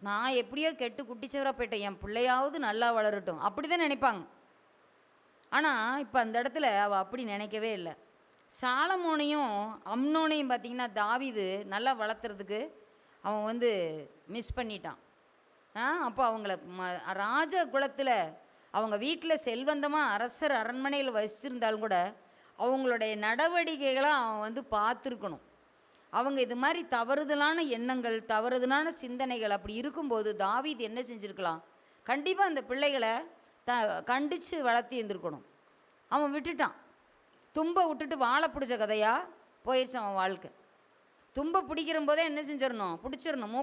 நான் எப்படியோ கெட்டு குட்டிச்சவராக போயிட்டேன், என் பிள்ளையாவது நல்லா வளரட்டும் அப்படி தான் நினைப்பாங்க. ஆனால் இப்போ அந்த இடத்துல அவள் அப்படி நினைக்கவே இல்லை. சாலமோனையும் அம்னோனையும் பார்த்திங்கன்னா தாவீது நல்லா வளர்த்துறதுக்கு அவன் மிஸ் பண்ணிட்டான். அப்போ அவங்கள ராஜ குலத்தில் அவங்க வீட்டில் செல்வந்தமாக அரசர் அரண்மனையில் வச்சிருந்தாலும் கூட அவங்களுடைய நடவடிக்கைகளை அவன் பார்த்துருக்கணும். அவங்க இது மாதிரி தவறுதலான எண்ணங்கள், தவறுதலான சிந்தனைகள் அப்படி இருக்கும்போது தாவீது என்ன செஞ்சுருக்கலாம், கண்டிப்பாக அந்த பிள்ளைகளை கண்டித்து வளர்த்தி இருந்திருக்கணும். அவன் விட்டுட்டான். தும்பை விட்டுட்டு வாழை பிடிச்ச கதையாக போயிடுச்சு அவன் வாழ்க்கை. தும்பை பிடிக்கிற போதே என்ன செஞ்சிடணும், பிடிச்சிடணும்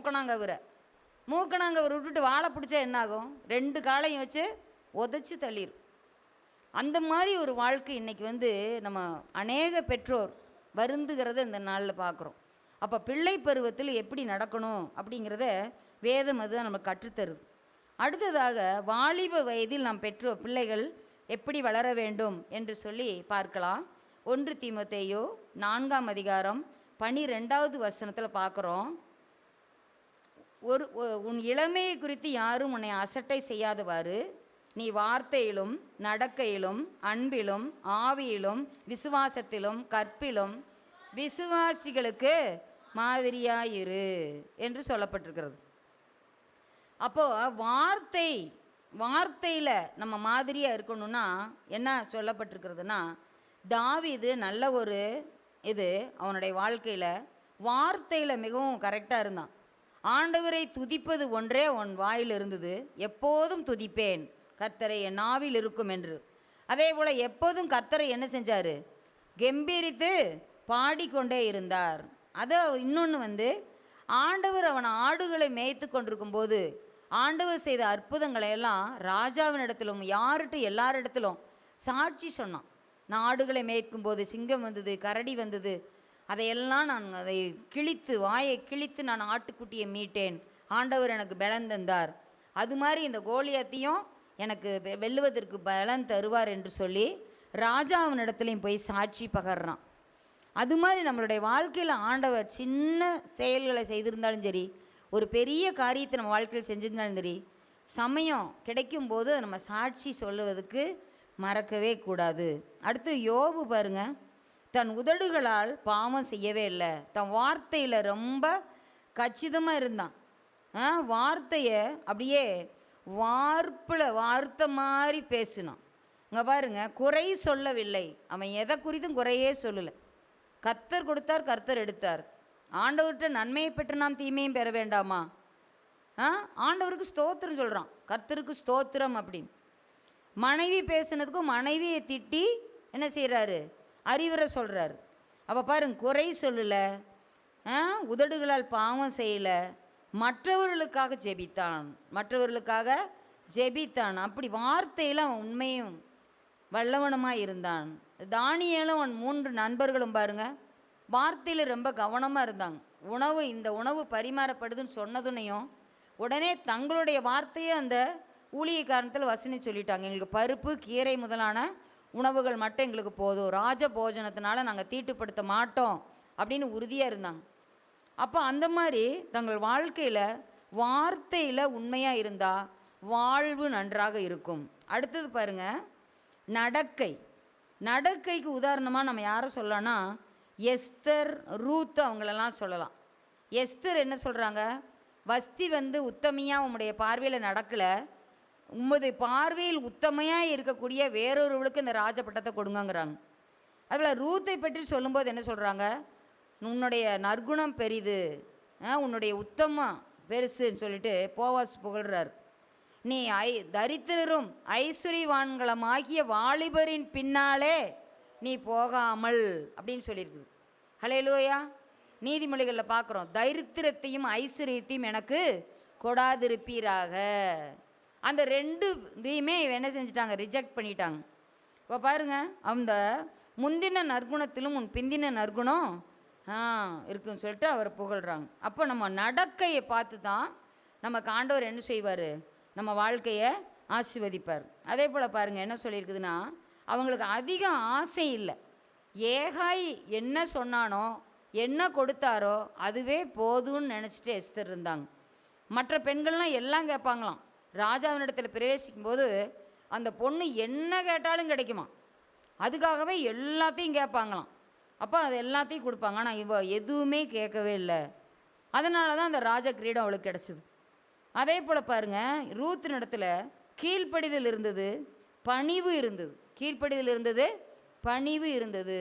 மூக்கணாங்கவர் விட்டுட்டு வாழை பிடிச்சா என்னாகும், 2 காலையும் வச்சு உதச்சி தள்ளிடும். அந்த மாதிரி ஒரு வாழ்க்கை இன்றைக்கி நம்ம அநேக பெற்றோர் வருந்துகிறத இந்த நாளில் பார்க்குறோம். அப்போ பிள்ளை பருவத்தில் எப்படி நடக்கணும் அப்படிங்கிறத வேதம் அதுதான் நம்ம கற்றுத்தருது. அடுத்ததாக வாலிப வயதில் நாம் பிள்ளைகள் எப்படி வளர வேண்டும் என்று சொல்லி பார்க்கலாம். 1 தீமோத்தேயு 4ஆம் அதிகாரம் 12வது வசனத்தில் பார்க்குறோம், உன் இளமையை குறித்து யாரும் உன்னை அசட்டை செய்யாதவாறு நீ வார்த்தையிலும் நடக்கையிலும் அன்பிலும் ஆவியிலும் விசுவாசத்திலும் கற்பிலும் விசுவாசிகளுக்கு மாதிரியாயிரு என்று சொல்லப்பட்டிருக்கிறது. அப்போது வார்த்தையில் நம்ம மாதிரியாக இருக்கணும்னா என்ன சொல்லப்பட்டிருக்கிறதுனா, தாவீது நல்ல ஒரு அவனுடைய வாழ்க்கையில் வார்த்தையில் மிகவும் கரெக்டாக இருந்தான். ஆண்டவரை துதிப்பது ஒன்றே உன் வாயில் இருந்தது, எப்போதும் துதிப்பேன் கர்த்தரை என் நாவில் இருக்கும் என்று. அதே போல் எப்போதும் கர்த்தரை என்ன செஞ்சார், கெம்பீரித்து பாடிக்கொண்டே இருந்தார். அதை இன்னொன்று ஆண்டவர் அவன் ஆடுகளை மேய்த்து கொண்டிருக்கும்போது ஆண்டவர் செய்த அற்புதங்களை எல்லாம் ராஜாவினிடத்திலும் எல்லாரிடத்திலும் சாட்சி சொன்னான். நான் ஆடுகளை மேய்க்கும் போது சிங்கம் வந்தது, கரடி வந்தது, அதையெல்லாம் நான் அதை வாயை கிழித்து நான் ஆட்டுக்குட்டியை மீட்டேன், ஆண்டவர் எனக்கு பலன் தந்தார், அது மாதிரி இந்த கோலியாத்தையும் எனக்கு வெல்லுவதற்கு பலன் தருவார் என்று சொல்லி ராஜாவினிடத்துலையும் போய் சாட்சி பகர்றான். அது மாதிரி நம்மளுடைய வாழ்க்கையில் ஆண்டவர் சின்ன செயல்களை செய்திருந்தாலும் சரி, ஒரு பெரிய காரியத்தை நம்ம வாழ்க்கையில் செஞ்சிருந்தாலும் சரி, சமயம் கிடைக்கும்போது நம்ம சாட்சி சொல்லுவதற்கு மறக்கவே கூடாது. அடுத்து யோபு பாருங்க, தன் உதடுகளால் பாவம் செய்யவே இல்லை, தன் வார்த்தையில் ரொம்ப கச்சிதமாக இருந்தான். வார்த்தையை அப்படியே வார்த்தை மாதிரி பேசினான். இங்கே பாருங்க, குறை சொல்லவில்லை, அவன் எதை குறித்தும் குறையே சொல்லலை. கர்த்தர் கொடுத்தார், கர்த்தர் எடுத்தார், ஆண்டவர்கிட்ட நன்மையை பெற்று நாம் தீமையும் பெற வேண்டாமா? ஆண்டவருக்கு ஸ்தோத்திரம் சொல்கிறான், கர்த்தருக்கு ஸ்தோத்திரம் அப்படின்னு. மனைவி பேசுனதுக்கும் மனைவியை திட்டி என்ன செய்கிறாரு, அறிவுரை சொல்கிறாரு. அப்போ பாருங்க, குறை சொல்லலை, உதடுகளால் பாவம் செய்யலை, மற்றவர்களுக்காக ஜெபித்தான். அப்படி வார்த்தையில் அவன் உண்மையும் வல்லவனமாக இருந்தான். தானியேலும் அவன் 3 நண்பர்களும் பாருங்க, வார்த்தையில் ரொம்ப கவனமாக இருந்தாங்க. இந்த உணவு பரிமாறப்படுதுன்னு சொன்னதுனையும் உடனே தங்களுடைய வார்த்தையை அந்த ஊழியக்காரத்தில் வசனி சொல்லிட்டாங்க, எங்களுக்கு பருப்பு கீரை முதலான உணவுகள் மட்டும் எங்களுக்கு போதும், ராஜ போஜனத்தினால நாங்கள் தீட்டுப்படுத்த மாட்டோம் அப்படின்னு உறுதியாக இருந்தாங்க. அப்போ அந்த மாதிரி தங்கள் வாழ்க்கையில் வார்த்தையில் உண்மையாக இருந்தால் வாழ்வு நன்றாக இருக்கும். அடுத்தது பாருங்கள், நடக்கைக்கு உதாரணமாக நம்ம யாரை சொல்லலாம்னா எஸ்தர், ரூத் அவங்களெல்லாம் சொல்லலாம். எஸ்தர் என்ன சொல்கிறாங்க, வஸ்தி உத்தமையாக உம்முடைய பார்வையில் நடக்கலை, உமது பார்வையில் உத்தமையாக இருக்கக்கூடிய வேறொருவளுக்கு இந்த ராஜபட்டத்தை கொடுங்கங்கிறாங்க. அதில் ரூத்தை பற்றி சொல்லும்போது என்ன சொல்கிறாங்க, உன்னுடைய நற்குணம் பெரிது, உன்னுடைய உத்தமம் பெருசுன்னு சொல்லிட்டு போவாஸ் புகழ்கிறார். நீ தரித்திரரும் ஐஸ்வர்யவான்களமாகிய வாலிபரின் பின்னாலே நீ போகாமல் அப்படின்னு சொல்லியிருக்குது. ஹல்லேலூயா. நீதிமொழிகளில் பார்க்குறோம், தரித்திரத்தையும் ஐஸ்வர்யத்தையும் எனக்கு கொடாதிருப்பீராக. அந்த ரெண்டு இதையுமே என்ன செஞ்சிட்டாங்க, ரிஜெக்ட் பண்ணிட்டாங்க. இப்போ பாருங்கள், அந்த முந்தின நற்குணத்திலும் உன் பிந்தின நற்குணம் இருக்குன்னு சொல்லிட்டு அவர் புகழ்கிறாங்க. அப்போ நம்ம நடக்கையை பார்த்து தான் நமக்கு ஆண்டவர் என்ன செய்வார், நம்ம வாழ்க்கையை ஆசீர்வதிப்பார். அதே போல் பாருங்கள் என்ன சொல்லியிருக்குதுன்னா, அவங்களுக்கு அதிக ஆசை இல்லை, ஏகாய் என்ன சொன்னானோ என்ன கொடுத்தாரோ அதுவே போதும்னு நினச்சிட்டு எஸ்தர் இருந்தாங்க. மற்ற பெண்கள்லாம் எல்லாம் கேட்பாங்களாம். ராஜாவினிடத்தில் பிரவேசிக்கும் போது அந்த பொண்ணு என்ன கேட்டாலும் கிடைக்குமா, அதுக்காகவே எல்லாத்தையும் கேட்பாங்களாம். அப்போ அது எல்லாத்தையும் கொடுப்பாங்க. ஆனால் இவ எதுவுமே கேட்கவே இல்லை. அதனால தான் அந்த ராஜ கிரீடம் அவளுக்கு கிடச்சிது. அதே போல் பாருங்கள், ரூத்தினிடத்துல கீழ்ப்படிதல் இருந்தது, பணிவு இருந்தது. கீழ்ப்படிதல் இருந்தது, பணிவு இருந்தது.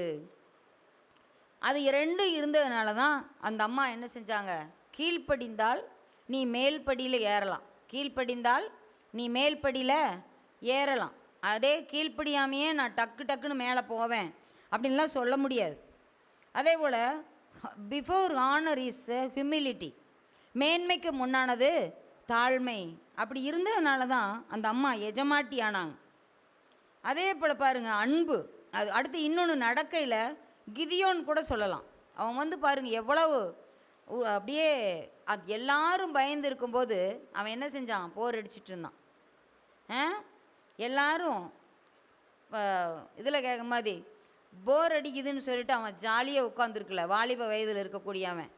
அது ரெண்டும் இருந்ததுனால தான் அந்த அம்மா என்ன செஞ்சாங்க, கீழ்ப்படிந்தால் நீ மேல்படியில் ஏறலாம், கீழ்ப்படிந்தால் நீ மேல்படியில் ஏறலாம். அதே கீழ்ப்படியாமையே நான் டக்கு டக்குன்னு மேலே போவேன் அப்படின்லாம் சொல்ல முடியாது. அதே போல் பிஃபோர் ஆனர் இஸ் ஹியூமிலிட்டி, மேன்மைக்கு முன்னானது தாழ்மை. அப்படி இருந்ததுனால தான் அந்த அம்மா எஜமாட்டி ஆனாங்க. அதே போல் பாருங்கள், அன்பு. அது அடுத்து இன்னொன்று நடக்கையில் கிதியோன் கூட சொல்லலாம். அவன் பாருங்கள் எவ்வளவு அப்படியே அது எல்லாரும் பயந்து இருக்கும்போது அவன் என்ன செஞ்சான், போர் அடிச்சிட்டு இருந்தான். எல்லாரும் இதில் கேட்க மாதிரி போர் அடிக்குதுன்னு சொல்லிட்டு அவன் ஜாலியாக உட்காந்துருக்கல, வாலிப வயதில் இருக்கக்கூடிய அவன்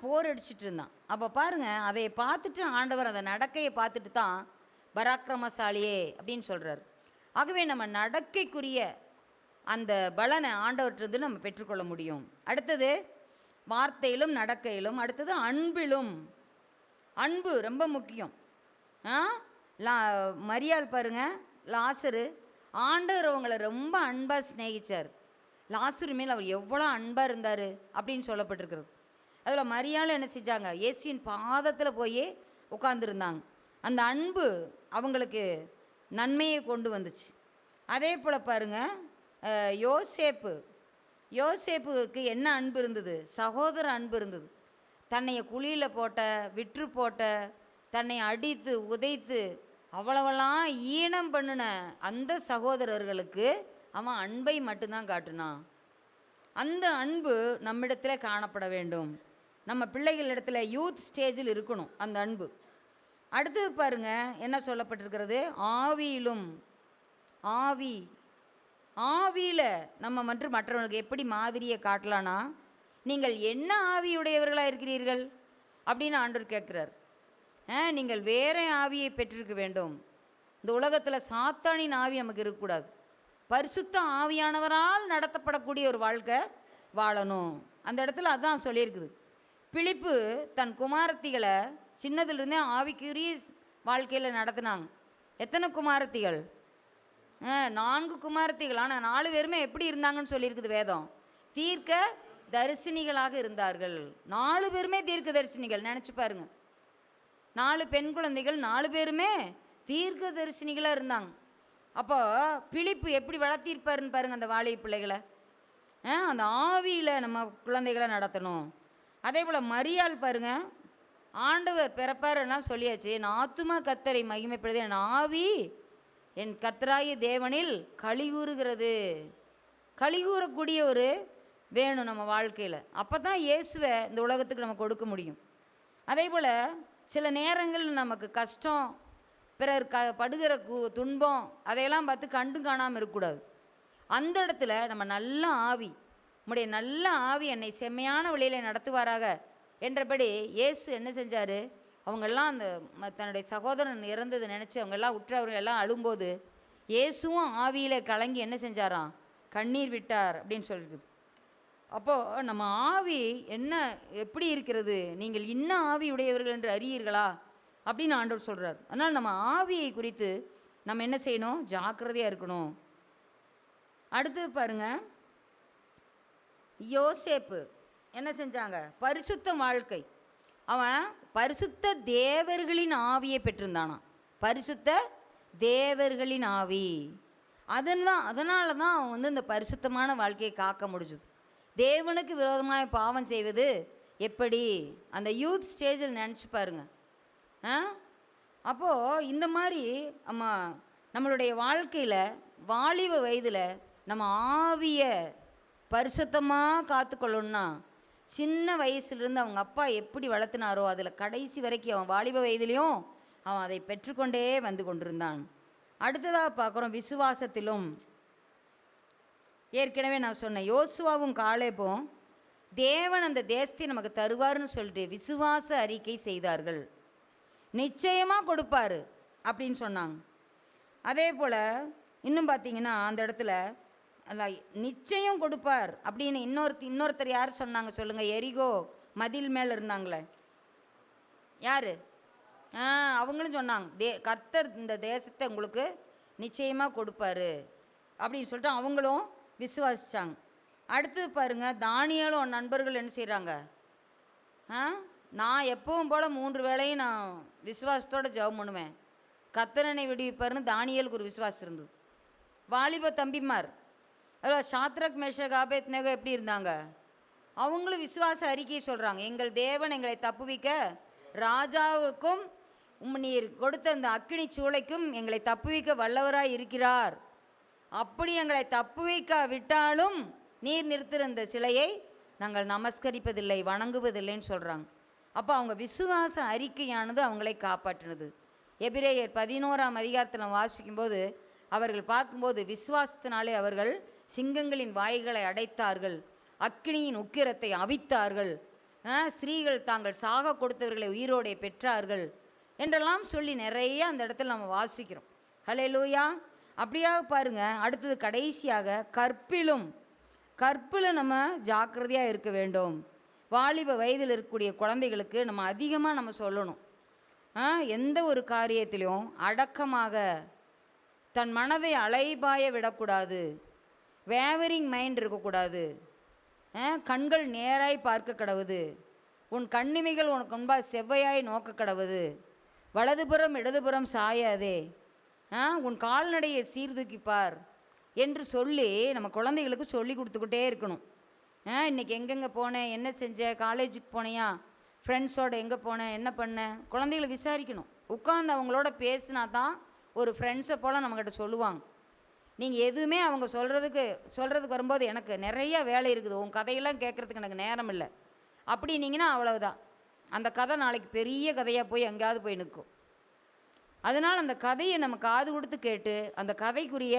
போர் அடிச்சிட்டு இருந்தான். அப்போ பாருங்கள், அதை பார்த்துட்டு ஆண்டவர் அந்த நடக்கையை பார்த்துட்டு தான் பராக்கிரமசாலியே அப்படின்னு சொல்கிறார். ஆகவே நம்ம நடக்கைக்குரிய அந்த பலனை ஆண்டவற்றிலிருந்து நம்ம பெற்றுக்கொள்ள முடியும். அடுத்தது வார்த்தையிலும் நடக்கையிலும், அடுத்தது அன்பிலும். அன்பு ரொம்ப முக்கியம். மரியாள் பாருங்கள், லாசரு ஆண்டவர் அவங்கள ரொம்ப அன்பாக சிநேகிச்சார். லாசரு மேல் அவர் எவ்வளோ அன்பாக இருந்தார் அப்படின்னு சொல்லப்பட்டிருக்கிறது. அதில் மரியாள் என்ன செஞ்சாங்க, இயேசுவின் பாதத்தில் போய் உட்கார்ந்துருந்தாங்க. அந்த அன்பு அவங்களுக்கு நன்மையை கொண்டு வந்துச்சு. அதே போல் பாருங்கள், யோசேப்புக்கு என்ன அன்பு இருந்தது, சகோதர அன்பு இருந்தது. தன்னைய குழியில் போட்ட, விற்று போட்ட, தன்னை அடித்து உதைத்து அவ்வளவெல்லாம் ஈனம் பண்ணின அந்த சகோதரர்களுக்கு அவன் அன்பை மட்டும்தான் காட்டினான். அந்த அன்பு நம்மிடத்தில் காணப்பட வேண்டும். நம்ம பிள்ளைகளிடத்தில் யூத் ஸ்டேஜில் இருக்கணும் அந்த அன்பு. அடுத்தது பாருங்கள் என்ன சொல்லப்பட்டிருக்கிறது, ஆவியிலும். ஆவியில் நம்ம மற்றவர்களுக்கு எப்படி மாதிரியை காட்டலான்னா, நீங்கள் என்ன ஆவியுடையவர்களாக இருக்கிறீர்கள் அப்படின்னு ஆண்டவர் கேட்குறார். நீங்கள் வேற ஆவியை பெற்றிருக்க வேண்டும். இந்த உலகத்தில் சாத்தானின் ஆவி நமக்கு இருக்கக்கூடாது. பரிசுத்த ஆவியானவரால் நடத்தப்படக்கூடிய ஒரு வாழ்க்கை வாழணும். அந்த இடத்துல அதான் சொல்லியிருக்குது. பிலிப்பு தன் குமாரத்திகளை சின்னதுலேருந்தே ஆவிக்குரிய வாழ்க்கையில் நடத்தினாங்க. எத்தனை குமாரத்திகள், 4 குமாரத்திகள். ஆனால் 4 பேருமே எப்படி இருந்தாங்கன்னு சொல்லியிருக்குது வேதம், தீர்க்க தரிசனிகளாக இருந்தார்கள். 4 பேருமே தீர்க்க தரிசனிகள். நினச்சி பாருங்க, 4 பெண் குழந்தைகள், 4 பேருமே தீர்க்க தரிசனிகளாக இருந்தாங்க. அப்போ பிலிப்பு எப்படி வளர்த்திருப்பாருன்னு பாருங்கள் அந்த வாலிப பிள்ளைகளை. அந்த ஆவியில் நம்ம குழந்தைகளை நடத்தணும். அதே போல் மரியாள் பாருங்கள், ஆண்டவர் பிறப்பாருன்னா சொல்லியாச்சு, என் ஆத்துமா கர்த்தரை மகிமைப்படுது, என் ஆவி என் கர்த்தராகிய தேவனில் களிகூறுகிறது. களிகூறக்கூடிய ஒரு வேணும் நம்ம வாழ்க்கையில். அப்போ தான் இயேசுவை இந்த உலகத்துக்கு நம்ம கொடுக்க முடியும். அதே போல் சில நேரங்கள் நமக்கு கஷ்டம், பிறர் படுகிற துன்பம், அதையெல்லாம் பார்த்து கண்டு காணாமல் இருக்கக்கூடாது. அந்த இடத்துல நம்ம நல்ல ஆவி, நம்முடைய நல்ல ஆவி என்னை செம்மையான வழியில் நடத்துவாராக என்றபடி இயேசு என்ன செஞ்சார், அவங்கெல்லாம் அந்த தன்னுடைய சகோதரன் இறந்ததை நினச்சி அவங்கெல்லாம் உற்றவர்கள் எல்லாம் அழும்போது இயேசுவும் ஆவியில் கலங்கி என்ன செஞ்சாராம், கண்ணீர் விட்டார் அப்படின்னு சொல்லியிருக்குது. அப்போது நம்ம ஆவி என்ன எப்படி இருக்கிறது, நீங்கள் இன்ன ஆவி உடையவர்கள் என்று அறியீர்களா அப்படின்னு ஆண்டவர் சொல்கிறார். அதனால் நம்ம ஆவியை குறித்து நம்ம என்ன செய்யணும், ஜாக்கிரதையாக இருக்கணும். அடுத்தது பாருங்க, யோசேப்பு என்ன செஞ்சாங்க, பரிசுத்த வாழ்க்கை. அவன் பரிசுத்த தேவர்களின் ஆவியை பெற்றிருந்தானான். பரிசுத்த தேவர்களின் ஆவி. அதனால தான் அவன் வந்து இந்த பரிசுத்தமான வாழ்க்கையை காக்க முடிஞ்சுது. தேவனுக்கு விரோதமாக பாவம் செய்வது எப்படி, அந்த யூத் ஸ்டேஜில் நினச்சி பாருங்க. அப்போது இந்த மாதிரி நம்மளுடைய வாழ்க்கையில் வாலிப வயதில் நம்ம ஆவியை பரிசுத்தமாக காத்துக்கொள்ளணும்னா, சின்ன வயசுலேருந்து அவங்க அப்பா எப்படி வளர்த்துனாரோ அதில் கடைசி வரைக்கும் அவன் வாலிப வயதிலையும் அவன் அதை பெற்றுக்கொண்டே வந்து கொண்டிருந்தான். அடுத்ததாக பார்க்குறோம், விசுவாசத்திலும். ஏற்கனவே நான் சொன்னேன், யோசுவாவும் காலேபும் தேவன் அந்த தேசத்தை நமக்கு தருவார்னு சொல்லிட்டு விசுவாச அறிக்கை செய்தார்கள். நிச்சயமாக கொடுப்பார் அப்படின்னு சொன்னாங்க. அதே போல் இன்னும் பார்த்தீங்கன்னா அந்த இடத்துல நிச்சயம் கொடுப்பார் அப்படின்னு இன்னொருத்தர் யார் சொன்னாங்க சொல்லுங்கள்? எரிகோ மதில் மேலே இருந்தாங்களே, யார்? அவங்களும் சொன்னாங்க, கர்த்தர் இந்த தேசத்தை உங்களுக்கு நிச்சயமாக கொடுப்பாரு அப்படின்னு சொல்லிட்டு அவங்களும் விசுவாசித்தாங்க. அடுத்தது பாருங்கள், தானியேலும் நண்பர்கள் என்ன செய்கிறாங்க, நான் எப்பவும் போல் 3 வேளையும் நான் விசுவாசத்தோடு ஜெபம் பண்ணுவேன், கர்த்தரனை விடுவிப்பார்னு தானியேலுக்கு ஒரு விசுவாசம் இருந்தது. வாலிப தம்பிமார் அதில் சாத்ரக் மேஷக் ஆபேத்நேகோ எப்படி இருந்தாங்க, அவங்களும் விசுவாச அறிக்கையை சொல்கிறாங்க, எங்கள் தேவன் எங்களை தப்புவிக்க ராஜாவுக்கும் நீர் கொடுத்த அந்த அக்கினி சூளைக்கும் எங்களை தப்புவிக்க வல்லவராய் இருக்கிறார், அப்படி எங்களை தப்புவிக்க விட்டாலும் நீர் நிறுத்திருந்த சிலையை நாங்கள் நமஸ்கரிப்பதில்லை, வணங்குவதில்லைன்னு சொல்கிறாங்க. அப்போ அவங்க விசுவாச அறிக்கையானது அவங்களை காப்பாற்றினது. எபிரேயர் 11ஆம் அதிகாரத்தில் வாசிக்கும்போது அவர்கள் பார்க்கும்போது விசுவாசத்தினாலே அவர்கள் சிங்கங்களின் வாய்களை அடைத்தார்கள், அக்கினியின் உக்கிரத்தை அவித்தார்கள், ஸ்திரீகள் தாங்கள் சாக கொடுத்தவர்களை உயிரோடே பெற்றார்கள் என்றெல்லாம் சொல்லி நிறைய அந்த இடத்துல நம்ம வாசிக்கிறோம். ஹல்லேலூயா. அப்படியாக பாருங்கள். அடுத்தது கடைசியாக கற்பில் நம்ம ஜாக்கிரதையாக இருக்க வேண்டும். வாலிப வயதில் இருக்கக்கூடிய குழந்தைகளுக்கு நம்ம அதிகமாக நம்ம சொல்லணும், எந்த ஒரு காரியத்திலையும் அடக்கமாக தன் மனதை அலைபாய விடக்கூடாது, வேவரிங் மைண்ட் இருக்கக்கூடாது, கண்கள் நேராய் பார்க்க கடவுது, உன் கண்ணிமைகள் உனக்கு முன்பாக செவ்வையாய் நோக்க கடவுது, வலதுபுறம் இடதுபுறம் சாயாதே, உன் கால்நடையை சீர்தூக்கிப்பார் என்று சொல்லி நம்ம குழந்தைகளுக்கு சொல்லி கொடுத்துக்கிட்டே இருக்கணும். இன்றைக்கி எங்கெங்கே போனேன், என்ன செஞ்ச, காலேஜுக்கு போனியா, ஃப்ரெண்ட்ஸோடு எங்கே போனேன், என்ன பண்ணேன், குழந்தைகளை விசாரிக்கணும். உட்காந்து அவங்களோட பேசினா தான் ஒரு ஃப்ரெண்ட்ஸை போல் நம்மக்கிட்ட சொல்லுவாங்க. நீங்கள் எதுவுமே அவங்க சொல்கிறதுக்கு வரும்போது எனக்கு நிறைய வேலை இருக்குது, உன் கதையெல்லாம் கேட்குறதுக்கு எனக்கு நேரம் இல்லை அப்படின்னீங்கன்னா அவ்வளவுதான், அந்த கதை நாளைக்கு பெரிய கதையாக போய் எங்கேயாவது போய் நிற்கும். அதனால் அந்த கதையை நம்ம காது கொடுத்து கேட்டு அந்த கதைக்குரிய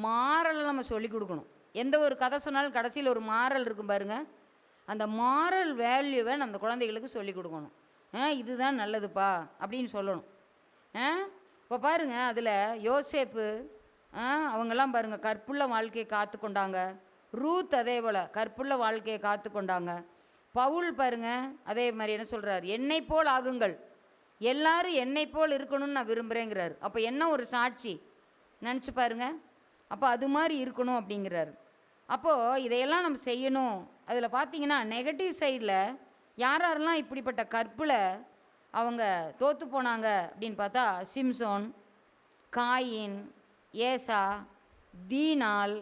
மாறலை நம்ம சொல்லி கொடுக்கணும். எந்த ஒரு கதை சொன்னாலும் கடைசியில் ஒரு மாறல் இருக்கும் பாருங்கள், அந்த மாரல் வேல்யூவை நம்ம குழந்தைகளுக்கு சொல்லி கொடுக்கணும். இதுதான் நல்லதுப்பா அப்படின்னு சொல்லணும். இப்போ பாருங்கள், அதில் யோசேப்பு அவங்கெல்லாம் பாருங்கள் கற்புள்ள வாழ்க்கையை காத்து கொண்டாங்க. ரூத் அதே போல் கற்புள்ள வாழ்க்கையை காத்து கொண்டாங்க. பவுல் பாருங்கள் அதே மாதிரி என்ன சொல்கிறார், என்னை போல் ஆகுங்கள், எல்லாரும் என்னை போல் இருக்கணும்னு நான் விரும்புகிறேங்கிறார். அப்போ என்ன ஒரு சாட்சி நினச்சி பாருங்கள். அப்போ அது மாதிரி இருக்கணும் அப்படிங்கிறார். அப்போது இதையெல்லாம் நம்ம செய்யணும். அதில் பார்த்திங்கன்னா நெகட்டிவ் சைடில் யாரெல்லாம் இப்படிப்பட்ட கற்பில் அவங்க தோற்று போனாங்க அப்படின்னு பார்த்தா, சிம்சோன், காயின், ஏசா, தீனால்,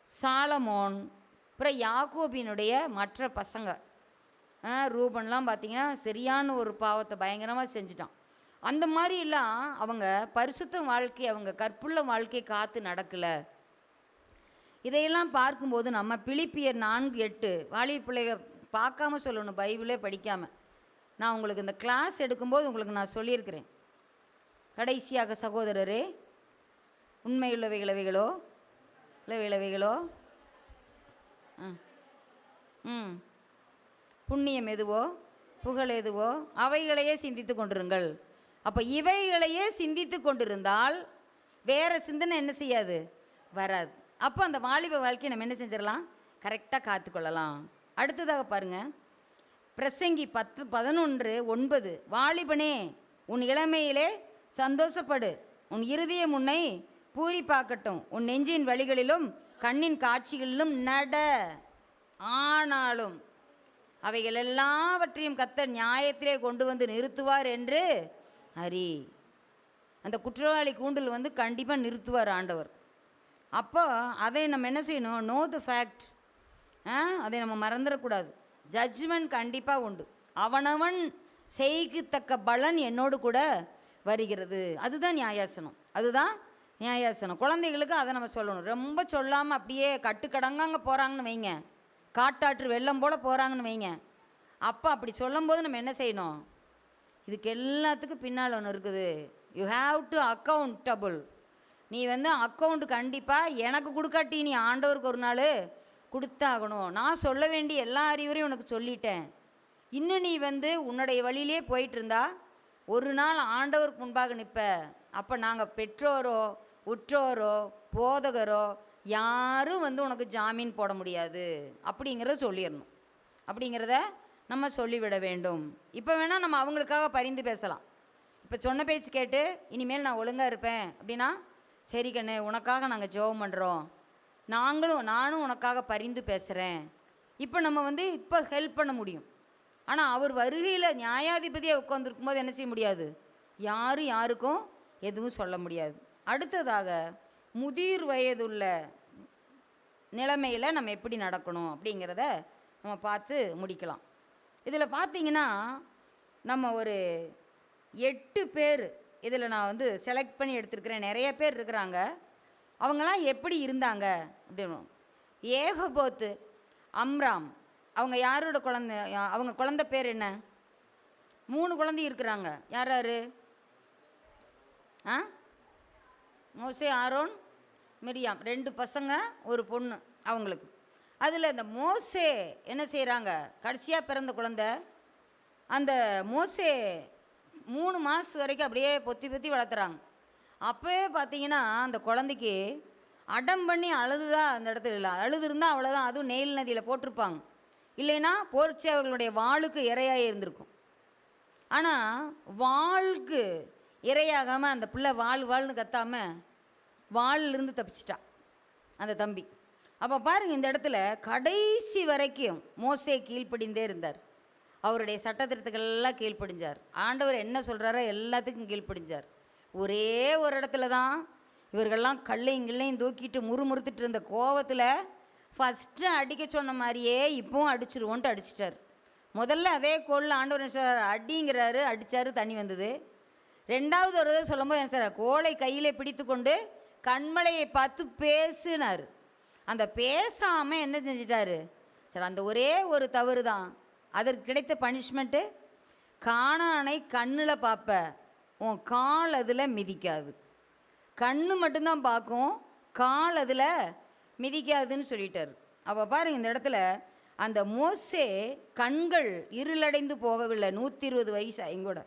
சாலமோன், அப்புறம் யாக்கோபினுடைய மற்ற பசங்க, ரூபன்லாம் பார்த்திங்கன்னா சரியான ஒரு பாவத்தை பயங்கரமாக செஞ்சிட்டான். அந்த மாதிரிலாம் அவங்க பரிசுத்த வாழ்க்கை, அவங்க கற்புள்ள வாழ்க்கையை காத்து நடக்கலை. இதையெல்லாம் பார்க்கும்போது நம்ம பிலிப்பியர் 4:8 வாலிப பிள்ளைகள் பார்க்காம சொல்லணும், பைபிளே படிக்காமல். நான் உங்களுக்கு இந்த கிளாஸ் எடுக்கும்போது உங்களுக்கு நான் சொல்லியிருக்கிறேன். கடைசியாக சகோதரரே, உண்மையுள்ளவைகளவைகளோ இல்லவைகளவைகளோ புண்ணியம் எதுவோ புகழ் எதுவோ அவைகளையே சிந்தித்து கொண்டிருங்கள். அப்போ இவைகளையே சிந்தித்து கொண்டிருந்தால் வேறு சிந்தனை என்ன செய்யாது, வராது. அப்போ அந்த வாலிப வாழ்க்கையை நம்ம என்ன செஞ்சிடலாம், கரெக்டாக காத்துக்கொள்ளலாம். அடுத்ததாக பாருங்கள், பிரசங்கி 10:11-9. வாலிபனே, உன் இளமையிலே சந்தோஷப்படு, உன் இருதயம் உன்னை பூரிப்பாக்கட்டும், உன் நெஞ்சின் வழிகளிலும் கண்ணின் காட்சிகளிலும் நட. ஆனாலும் அவைகள் எல்லாவற்றையும் கர்த்தர் நியாயத்திலே கொண்டு வந்து நிறுத்துவார் என்று அறி. அந்த குற்றவாளி கூண்டில் வந்து கண்டிப்பாக நிறுத்துவார் ஆண்டவர். அப்போ அதை நம்ம என்ன செய்யணும்? No the fact. அதை நம்ம மறந்துடக்கூடாது. ஜட்ஜ்மெண்ட் கண்டிப்பாக உண்டு. அவனவன் செய்யத்தக்க பலன் என்னோடு கூட வருகிறது. அதுதான் நியாயாசனம். அதுதான் நியாயாசனம். குழந்தைகளுக்கு அதை நம்ம சொல்லணும். ரொம்ப சொல்லாமல் அப்படியே கட்டுக்கடங்காங்க போகிறாங்கன்னு வைங்க, காட்டாற்று வெள்ளம் போல் போகிறாங்கன்னு வைங்க. அப்போ அப்படி சொல்லும்போது நம்ம என்ன செய்யணும்? இதுக்கு எல்லாத்துக்கும் பின்னால் ஒன்று இருக்குது. You have to accountable. நீ வந்து அக்கௌண்ட் கண்டிப்பாக எனக்கு கொடுக்காட்டி நீ ஆண்டவருக்கு ஒரு நாள் கொடுத்தாகணும். நான் சொல்ல வேண்டிய எல்லா அறிவுரையும் உனக்கு சொல்லிட்டேன். இன்னும் நீ வந்து உன்னுடைய வழியிலே போயிட்டு இருந்தா ஒரு நாள் ஆண்டவருக்கு முன்பாக நிற்ப. அப்போ நாங்கள் பெற்றோரோ உற்றோரோ போதகரோ யாரும் வந்து உனக்கு ஜாமீன் போட முடியாது அப்படிங்கிறத சொல்லிடணும். அப்படிங்கிறத நம்ம சொல்லிவிட வேண்டும். இப்போ வேணால் நம்ம அவங்களுக்காக பரிந்து பேசலாம். இப்போ சொன்ன பேச்சு கேட்டு இனிமேல் நான் ஒழுங்காக இருப்பேன் அப்படின்னா, சரி கண்ணே, உனக்காக நாங்கள் ஜெபம் பண்ணுறோம், நானும் உனக்காக பரிந்து பேசுகிறேன். இப்போ நம்ம வந்து இப்போ ஹெல்ப் பண்ண முடியும். ஆனால் அவர் வருகையில் நியாயாதிபதியாக உட்காந்துருக்கும் போது என்ன செய்ய முடியாது? யாரும் யாருக்கும் எதுவும் சொல்ல முடியாது. அடுத்ததாக முதிர் வயதுள்ள நிலைமையில் நம்ம எப்படி நடக்கணும் அப்படிங்கிறத நம்ம பார்த்து முடிக்கலாம். இதில் பார்த்திங்கன்னா நம்ம ஒரு 8 பேர் இதில் நான் வந்து செலக்ட் பண்ணி எடுத்துருக்கிறேன். நிறைய பேர் இருக்கிறாங்க. அவங்களாம் எப்படி இருந்தாங்க அப்படின்னு. ஏகபோத்து, அம்ராம், அவங்க யாரோட குழந்தை? அவங்க குழந்தை பேர் என்ன? 3 குழந்தை இருக்கிறாங்க. யார் யார்? மோசே, ஆரோன், மிரியாம். 2 பசங்க, ஒரு பொண்ணு அவங்களுக்கு. அதில் இந்த மோசே என்ன செய்கிறாங்க? கடைசியாக பிறந்த குழந்தை. அந்த மோசே 3 மாதம் வரைக்கும் அப்படியே பொத்தி பொத்தி வளர்த்துறாங்க. அப்போவே பார்த்தீங்கன்னா அந்த குழந்தைக்கு அடம் பண்ணி அழுதுதான் அந்த இடத்துல இல்லை. அழுதுருந்தால் அவ்வளோதான். அதுவும் நெயில் நதியில் போட்டிருப்பாங்க. இல்லைன்னா போர்ச்சேவர்களுடைய வாளுக்கு இரையாக இருந்திருக்கும். ஆனால் வாளுக்கு இரையாகாமல் அந்த பிள்ளை வாழ்னு கத்தாமல் வாளிலிருந்து தப்பிச்சிட்டா அந்த தம்பி. அப்போ பாருங்கள், இந்த இடத்துல கடைசி வரைக்கும் மோசே கீழ்ப்படிந்தே இருந்தார். அவருடைய சட்டத்திட்டத்துக்கள் எல்லாம் கீழ்ப்படிஞ்சார். ஆண்டவர் என்ன சொல்கிறாரோ எல்லாத்துக்கும் கீழ்ப்படிஞ்சார். ஒரே ஒரு இடத்துல தான் இவர்கள்லாம் கல்லையும் கிள்ளையும் தூக்கிட்டு முறுமுறுத்துட்டு இருந்த கோவத்தில் ஃபஸ்ட்டு அடிக்க சொன்ன மாதிரியே இப்போவும் அடிச்சிருவோன்ட்டு அடிச்சிட்டார். முதல்ல அதே கோலில் ஆண்டவர் என்ன சொல்கிறார்? அடிங்கிறாரு. அடித்தார், தண்ணி வந்தது. 2வது ஒரு இதை சொல்லும்போது என்ன சார்? கோலை கையில் பிடித்து கொண்டு கண்மலையை பார்த்து பேசுனார். அந்த பேசாமல் என்ன செஞ்சிட்டாரு? சரி, அந்த ஒரே ஒரு தவறு தான். அதற்கு கிடைத்த பனிஷ்மெண்ட்டு, கானானை கண்ணில் பார்ப்ப, உன் கால் அதில் மிதிக்காது. கண்ணு மட்டும்தான் பார்க்கும், கால் அதில் மிதிக்காதுன்னு சொல்லிட்டார். அப்போ பாருங்கள், இந்த இடத்துல அந்த மோசே கண்கள் இருளடைந்து போகவில்லை. 120 வயசு ஐங்கூட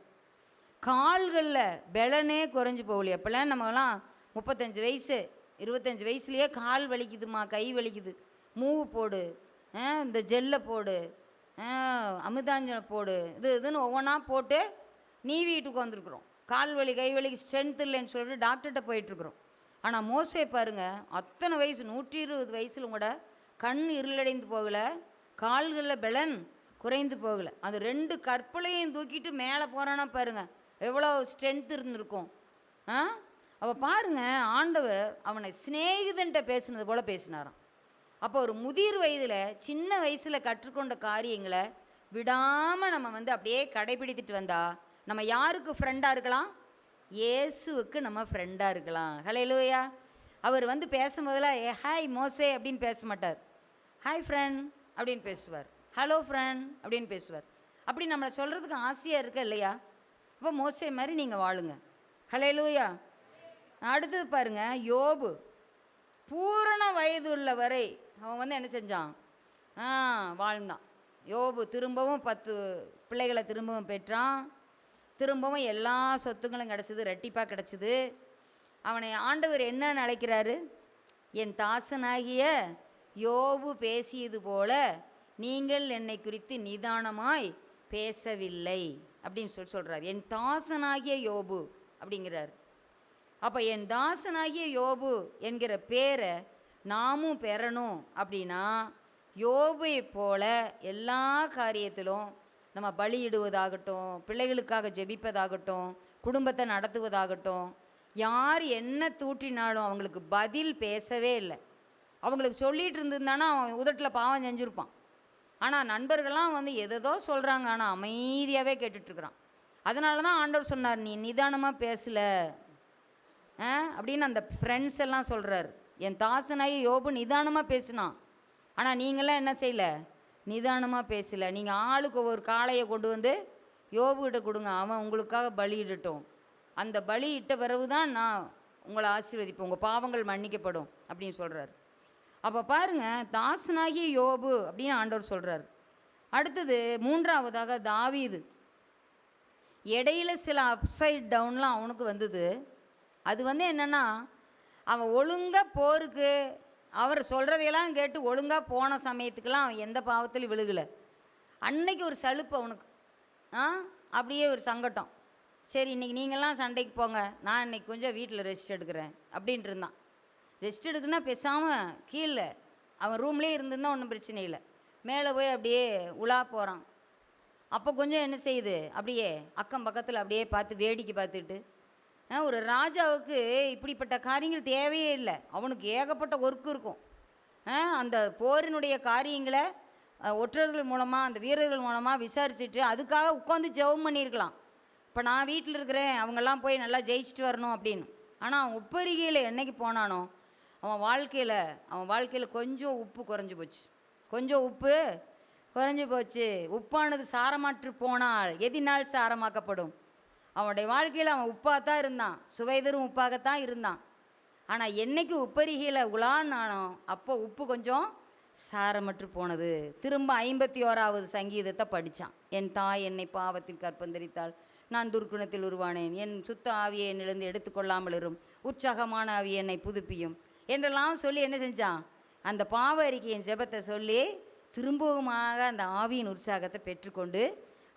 கால்களில் பெலனே குறைஞ்சி போகலையே. அப்போல்லாம் நம்மலாம் 35 வயசு 25 வயசுலேயே கால் வலிக்குதுமா, கை வலிக்குது, மூவு போடு, இந்த ஜெல்லை போடு, அமிர்தாஞ்சனை போடு, இதுன்னு ஒவ்வொன்றா போட்டு வீட்டுக்கு வந்துருக்குறோம். கால் வலி கை வலிக்கு ஸ்ட்ரென்த் இல்லைன்னு சொல்லிட்டு டாக்டர்கிட்ட போயிட்டுருக்குறோம். ஆனால் மோசே பாருங்கள், அத்தனை வயசு 120 வயசில் கூட கண் இருளடைந்து போகலை, கால்களில் பெலன் குறைந்து போகலை. அது 2 கற்பலையும் தூக்கிட்டு மேலே போகிறான்னா பாருங்கள் எவ்வளோ ஸ்ட்ரென்த் இருந்திருக்கும். அப்போ பாருங்கள், ஆண்டவர் அவனை சிநேகிதன்ட்ட பேசுனது போல் பேசினாராம். அப்போ ஒரு முதிர் வயதில் சின்ன வயசில் கற்றுக்கொண்ட காரியங்களை விடாமல் நம்ம வந்து அப்படியே கடைபிடித்துட்டு வந்தால் நம்ம யாருக்கு ஃப்ரெண்டாக இருக்கலாம்? இயேசுவுக்கு நம்ம ஃப்ரெண்டாக இருக்கலாம். ஹல்லேலூயா. அவர் வந்து பேசும்போதெல்லாம் ஹாய் மோசே அப்படின்னு பேச மாட்டார். ஹாய் ஃப்ரெண்ட் அப்படின்னு பேசுவார். ஹலோ ஃப்ரெண்ட் அப்படின்னு பேசுவார். அப்படி நம்மளை சொல்கிறதுக்கு ஆசையாக இருக்க இல்லையா? அப்போ மோசே மாதிரி நீங்கள் வாழுங்க. ஹல்லேலூயா. அடுத்தது பாருங்கள், யோபு பூரண வயது உள்ள வரை அவன் வந்து என்ன செஞ்சான்? வாழ்ந்தான். யோபு திரும்பவும் 10 பிள்ளைகளை திரும்பவும் பெற்றான். திரும்பவும் எல்லா சொத்துங்களும் கிடச்சிது, ரெட்டிப்பாக கிடச்சிது. அவனை ஆண்டவர் என்னன்னு அழைக்கிறாரு? என் தாசனாகிய யோபு பேசியது போல நீங்கள் என்னை குறித்து நிதானமாய் பேசவில்லை அப்படின்னு சொல்கிறார். என் தாசனாகிய யோபு அப்படிங்கிறார். அப்போ என் தாசனாகிய யோபு என்கிற பேரை நாமும் பெறணும் அப்படின்னா யோபை போல எல்லா காரியத்திலும் நம்ம பலியிடுவதாகட்டும், பிள்ளைகளுக்காக ஜெபிப்பதாகட்டும், குடும்பத்தை நடத்துவதாகட்டும், யார் என்ன தூற்றினாலும் அவங்களுக்கு பதில் பேசவே இல்லை. அவங்களுக்கு சொல்லிகிட்டு இருந்திருந்தானா அவன் உதட்டில் பாவம் செஞ்சுருப்பான். ஆனால் நண்பர்கள்லாம் வந்து எதோ சொல்கிறாங்க, ஆனால் அமைதியாகவே கேட்டுட்ருக்குறான். அதனால தான் ஆண்டவர் சொன்னார், நீ நிதானமாக பேசலை அப்படின்னு அந்த ஃப்ரெண்ட்ஸ் எல்லாம் சொல்கிறார். என் தாசனாகி யோபு நிதானமாக பேசினான், ஆனால் நீங்களாம் என்ன செய்யலை, நிதானமாக பேசலை. நீங்கள் ஆளுக்கு ஒரு காளையை கொண்டு வந்து யோபுகிட்ட கொடுங்க, அவன் உங்களுக்காக பலியிடட்டும். அந்த பலி இட்ட பிறகு தான் நான் உங்களை ஆசீர்வதிப்பேன், உங்கள் பாவங்கள் மன்னிக்கப்படும் அப்படின்னு சொல்கிறார். அப்போ பாருங்கள், தாசனாகிய யோபு அப்படின்னு ஆண்டவர் சொல்கிறார். அடுத்தது மூன்றாவதாக தாவீது. இடையில சில அப்சைட் டவுன்லாம் அவனுக்கு வந்தது. அது வந்து என்னென்னா, அவன் ஒழுங்காக போருக்கு அவர் சொல்கிறதையெல்லாம் கேட்டு ஒழுங்காக போன சமயத்துக்கெல்லாம் அவன் எந்த பாவத்திலும் விழுகலை. அன்னைக்கு ஒரு சலுப்பு அவனுக்கு, அப்படியே ஒரு சங்கட்டம். சரி, இன்றைக்கி நீங்கள்லாம் சண்டைக்கு போங்க, நான் இன்றைக்கி கொஞ்சம் வீட்டில் ரெஸ்ட் எடுக்கிறேன் அப்படின்ட்டு இருந்தான். ரெஸ்ட் எடுக்குன்னா பேசாமல் கீழே அவன் ரூம்லேயே இருந்திருந்தால் ஒன்றும் பிரச்சனை இல்லை, மேலே போய் அப்படியே உலா போகிறான். அப்போ கொஞ்சம் என்ன செய்யுது, அப்படியே அக்கம் பக்கத்தில் அப்படியே பார்த்து வேடிக்கை பார்த்துட்டு. ஒரு ராஜாவுக்கு இப்படிப்பட்ட காரியங்கள் தேவையே இல்லை. அவனுக்கு ஏகப்பட்ட ஒர்க் இருக்கும். அந்த போரினுடைய காரியங்களை ஒற்றர்கள் மூலமாக, அந்த வீரர்கள் மூலமாக விசாரிச்சுட்டு அதுக்காக உட்காந்து ஜெபம் பண்ணியிருக்கலாம். இப்போ நான் வீட்டில் இருக்கிறேன், அவங்கெல்லாம் போய் நல்லா ஜெயிச்சுட்டு வரணும் அப்படின்னு. ஆனால் அவன் உப்பருகையில் என்றைக்கு போனானோ அவன் வாழ்க்கையில் கொஞ்சம் உப்பு குறைஞ்சி போச்சு. கொஞ்சம் உப்பு குறைஞ்சி போச்சு. உப்பானது சாரமாற்று போனால் எதினால் சாரமாக்கப்படும். அவனுடைய வாழ்க்கையில் அவன் உப்பாக தான் இருந்தான், சுவைதரும் உப்பாகத்தான் இருந்தான். ஆனால் என்றைக்கு உப்பருகையில் உலானானோ அப்போ உப்பு கொஞ்சம் சாரமற்று போனது. திரும்ப 51வது சங்கீதத்தை படித்தான். என் தாய் என்னை பாவத்தில் கற்பந்தரித்தாள், நான் துர்க்குணத்தில் உருவானேன், என் சுத்த ஆவியை என்னிலிருந்து எடுத்துக்கொள்ளாமல் இரும், உற்சாகமான ஆவியை என்னை புதுப்பியும் என்றெல்லாம் சொல்லி என்ன செஞ்சான், அந்த பாவ அறிக்கையின் ஜெபத்தை சொல்லி திரும்பவுமாக அந்த ஆவியின் உற்சாகத்தை பெற்றுக்கொண்டு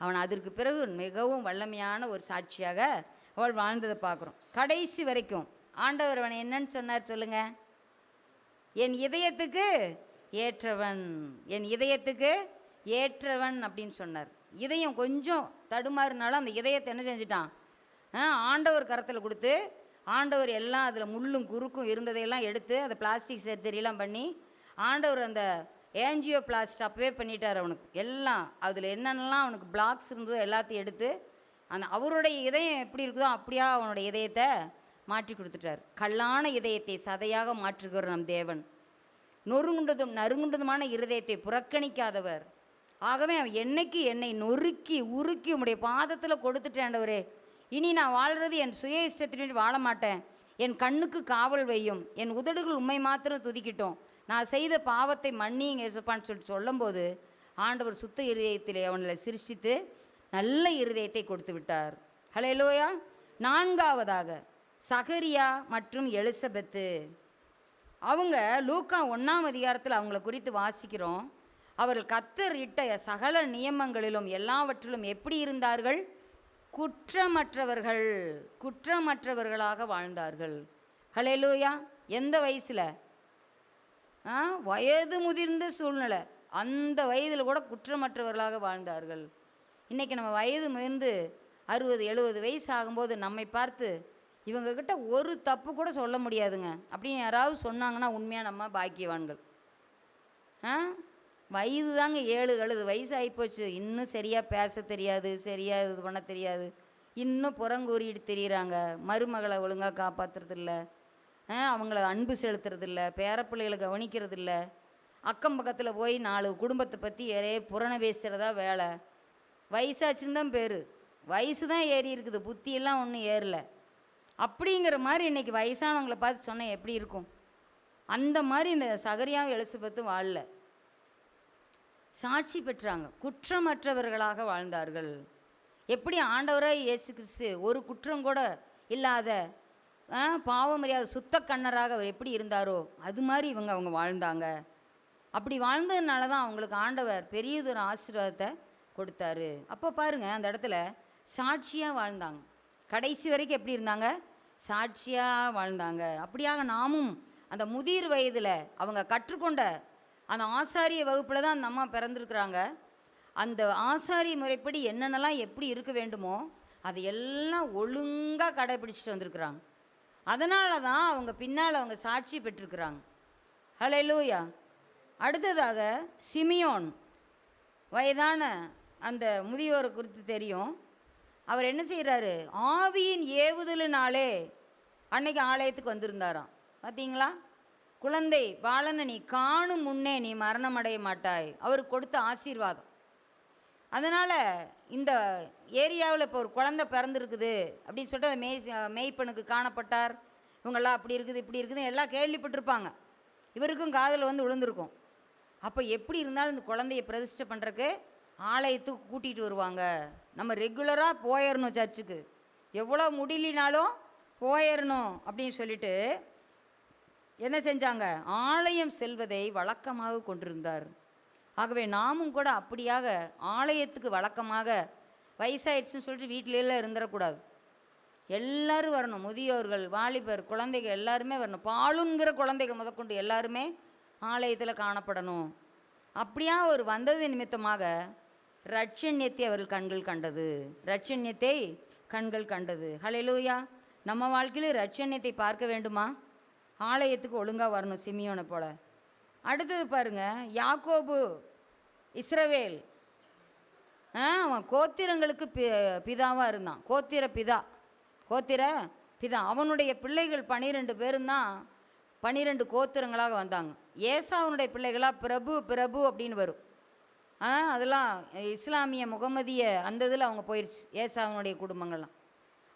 அவன் அதற்கு பிறகு மிகவும் வல்லமையான ஒரு சாட்சியாக அவள் வாழ்ந்ததை பார்க்குறோம். கடைசி வரைக்கும் ஆண்டவர் அவனை என்னன்னு சொன்னார் சொல்லுங்க, என் இதயத்துக்கு ஏற்றவன், என் இதயத்துக்கு ஏற்றவன் அப்படின்னு சொன்னார். இதயம் கொஞ்சம் தடுமாறினாலும் அந்த இதயத்தை என்ன செஞ்சிட்டான், ஆண்டவர் கரத்தில் கொடுத்து, ஆண்டவர் எல்லாம் அதில் முள்ளும் குறுக்கும் இருந்ததையெல்லாம் எடுத்து அதை பிளாஸ்டிக் சர்ஜரியெல்லாம் பண்ணி ஆண்டவர் அந்த ஏஞ்சியோ பிளாஸ்ட் அப்பவே பண்ணிட்டார் அவனுக்கு. எல்லாம் அதில் என்னென்னலாம் அவனுக்கு பிளாக்ஸ் இருந்ததோ எல்லாத்தையும் எடுத்து அந்த அவருடைய இதயம் எப்படி இருக்குதோ அப்படியா அவனுடைய இதயத்தை மாற்றி கொடுத்துட்டார். கல்லான இதயத்தை சதையாக மாற்றுகிற நம் தேவன் நொறுங்குண்டதும் நறுங்குண்டதுமான இருதயத்தை புறக்கணிக்காதவர். ஆகவே அவன் என்னைக்கு என்னை நொறுக்கி உருக்கி உம்முடைய பாதத்தில் கொடுத்துட்டேன்டவரே, இனி நான் வாழ்கிறது என் சுய இஷ்டத்தின் வாழ மாட்டேன், என் கண்ணுக்கு காவல் வையும், என் உதடுகள் உண்மை மாத்திரம் துதிக்கிட்டோம், நான் செய்த பாவத்தை மன்னிங்க ஏசப்பான்னு சொல்லும்போது ஆண்டவர் சுத்த இருதயத்திலே அவனை சிருஷ்டித்து நல்ல இருதயத்தை கொடுத்து விட்டார். ஹல்லேலூயா. நான்காவதாக சகரியா மற்றும் எலிசபெத்து. அவங்க லூக்கா 1ஆம் அதிகாரத்தில் அவங்கள குறித்து வாசிக்கிறோம். அவர்கள் கர்த்தர் இட்ட சகல நியமங்களிலும் எல்லாவற்றிலும் எப்படி இருந்தார்கள், குற்றமற்றவர்களாக வாழ்ந்தார்கள். ஹல்லேலூயா. எந்த வயசில், வயது முதிர்ந்த சூழ்நிலை, அந்த வயதில் கூட குற்றமற்றவர்களாக வாழ்ந்தார்கள். இன்றைக்கி நம்ம வயது முதிர்ந்து 60-70 வயசு ஆகும்போது நம்மை பார்த்து இவங்கக்கிட்ட ஒரு தப்பு கூட சொல்ல முடியாதுங்க அப்படின்னு யாராவது சொன்னாங்கன்னா உண்மையாக நம்ம பாக்கியவான்கள். வயது தாங்க 7-70 வயசு ஆகிப்போச்சு, இன்னும் சரியாக பேச தெரியாது, சரியாக இது பண்ண தெரியாது, இன்னும் புறங்கூறிட்டு தெரியுறாங்க, மருமகளை ஒழுங்காக காப்பாற்றுறதில்ல, அவங்கள அன்பு செலுத்துறதில்ல, பேரப்பிள்ளைகளை கவனிக்கிறதில்ல, அக்கம் பக்கத்தில் போய் 4 குடும்பத்தை பற்றி புறணை பேசுகிறதா வேலை. வயசாச்சுன்னு தான் பேர், வயசு தான் ஏறி இருக்குது, புத்தியெல்லாம் ஒன்றும் ஏறலை. அப்படிங்கிற மாதிரி இன்றைக்கி வயசானவங்களை பார்த்து சொன்னால் எப்படி இருக்கும்? அந்த மாதிரி இந்த சகரியாவும் எலிசபெத்தும் வாழல, சாட்சி பெற்றாங்க, குற்றமற்றவர்களாக வாழ்ந்தார்கள். எப்படி ஆண்டவராக இயேசு கிறிஸ்து ஒரு குற்றம் கூட இல்லாத பாவமறியாத சுத்த கண்ணராக அவர் எப்படி இருந்தாரோ அது மாதிரி அவங்க வாழ்ந்தாங்க. அப்படி வாழ்ந்ததுனால தான் அவங்களுக்கு ஆண்டவர் பெரியதொரு ஆசீர்வாதத்தை கொடுத்தாரு. அப்போ பாருங்கள், அந்த இடத்துல சாட்சியாக வாழ்ந்தாங்க. கடைசி வரைக்கும் எப்படி இருந்தாங்க? சாட்சியாக வாழ்ந்தாங்க. அப்படியாக நாமும் அந்த முதிர் வயதில் அவங்க கற்றுக்கொண்ட அந்த ஆசாரிய வகுப்பில் தான் அந்த அம்மா பிறந்திருக்கிறாங்க. அந்த ஆசாரிய முறைப்படி என்னென்னலாம் எப்படி இருக்க வேண்டுமோ அதை எல்லாம் ஒழுங்காக கடைபிடிச்சிட்டு வந்திருக்கிறாங்க. அதனால தான் அவங்க பின்னால் அவங்க சாட்சி பெற்றிருக்கிறாங்க. ஹல்லேலூயா. அடுத்ததாக சிமியோன், வயதான அந்த முதியோரை குறித்து தெரியும். அவர் என்ன செய்கிறாரு? ஆவியின் ஏவுதலினாலே அன்னைக்கு ஆலயத்துக்கு வந்திருந்தாராம். பார்த்தீங்களா? குழந்தை பாலனை நீ காணும் முன்னே நீ மரணம் அடைய மாட்டாய், அவருக்கு கொடுத்த ஆசீர்வாதம். அதனால் இந்த ஏரியாவில் இப்போ ஒரு குழந்தை பிறந்திருக்குது அப்படின்னு சொல்லிட்டு அந்த மேய்ப்பனுக்கு காணப்பட்டார். இவங்கெல்லாம் அப்படி இருக்குது இப்படி இருக்குதுன்னு எல்லாம் கேள்விப்பட்டிருப்பாங்க. இவருக்கும் காதில் வந்து விழுந்திருக்கும். அப்போ எப்படி இருந்தாலும் இந்த குழந்தைய பிரதிஷ்டை பண்ணுறக்கு ஆலயத்துக்கு கூட்டிகிட்டு வருவாங்க. நம்ம ரெகுலராக போயிடணும் சர்ச்சுக்கு, எவ்வளோ முடியலினாலும் போயிடணும் அப்படின்னு சொல்லிட்டு என்ன செஞ்சாங்க? ஆலயம் செல்வதை வழக்கமாக கொண்டிருந்தார். ஆகவே நாமும் கூட அப்படியாக ஆலயத்துக்கு வழக்கமாக, வயசாயிடுச்சுன்னு சொல்லிட்டு வீட்டிலெல்லாம் இருந்துடக்கூடாது. எல்லோரும் வரணும். முதியோர்கள், வாலிபர், குழந்தைகள் எல்லாருமே வரணும். பாலுங்கிற குழந்தைகள் முதற்கொண்டு எல்லாருமே ஆலயத்தில் காணப்படணும். அப்படியா ஒரு வந்தது நிமித்தமாக ரட்சண்யத்தை அவர்கள் கண்கள் கண்டது. ரட்சண்யத்தை கண்கள் கண்டது. ஹல்லேலூயா. நம்ம வாழ்க்கையில் ரட்சண்யத்தை பார்க்க வேண்டுமா? ஆலயத்துக்கு ஒழுங்காக வரணும், சிமியோனை போல். அடுத்தது பாருங்கள், யாக்கோபு, இஸ்ரவேல், அவன் கோத்திரங்களுக்கு பிதாவாக இருந்தான். கோத்திர பிதா. அவனுடைய பிள்ளைகள் 12 பேரும் தான் 12 கோத்திரங்களாக வந்தாங்க. ஏசாவுனுடைய பிள்ளைகளாக பிரபு அப்படின்னு வரும். அதெல்லாம் இஸ்லாமிய முகமதிய அந்த இதில் அவங்க போயிடுச்சு, ஏசாவுனுடைய குடும்பங்கள்லாம்.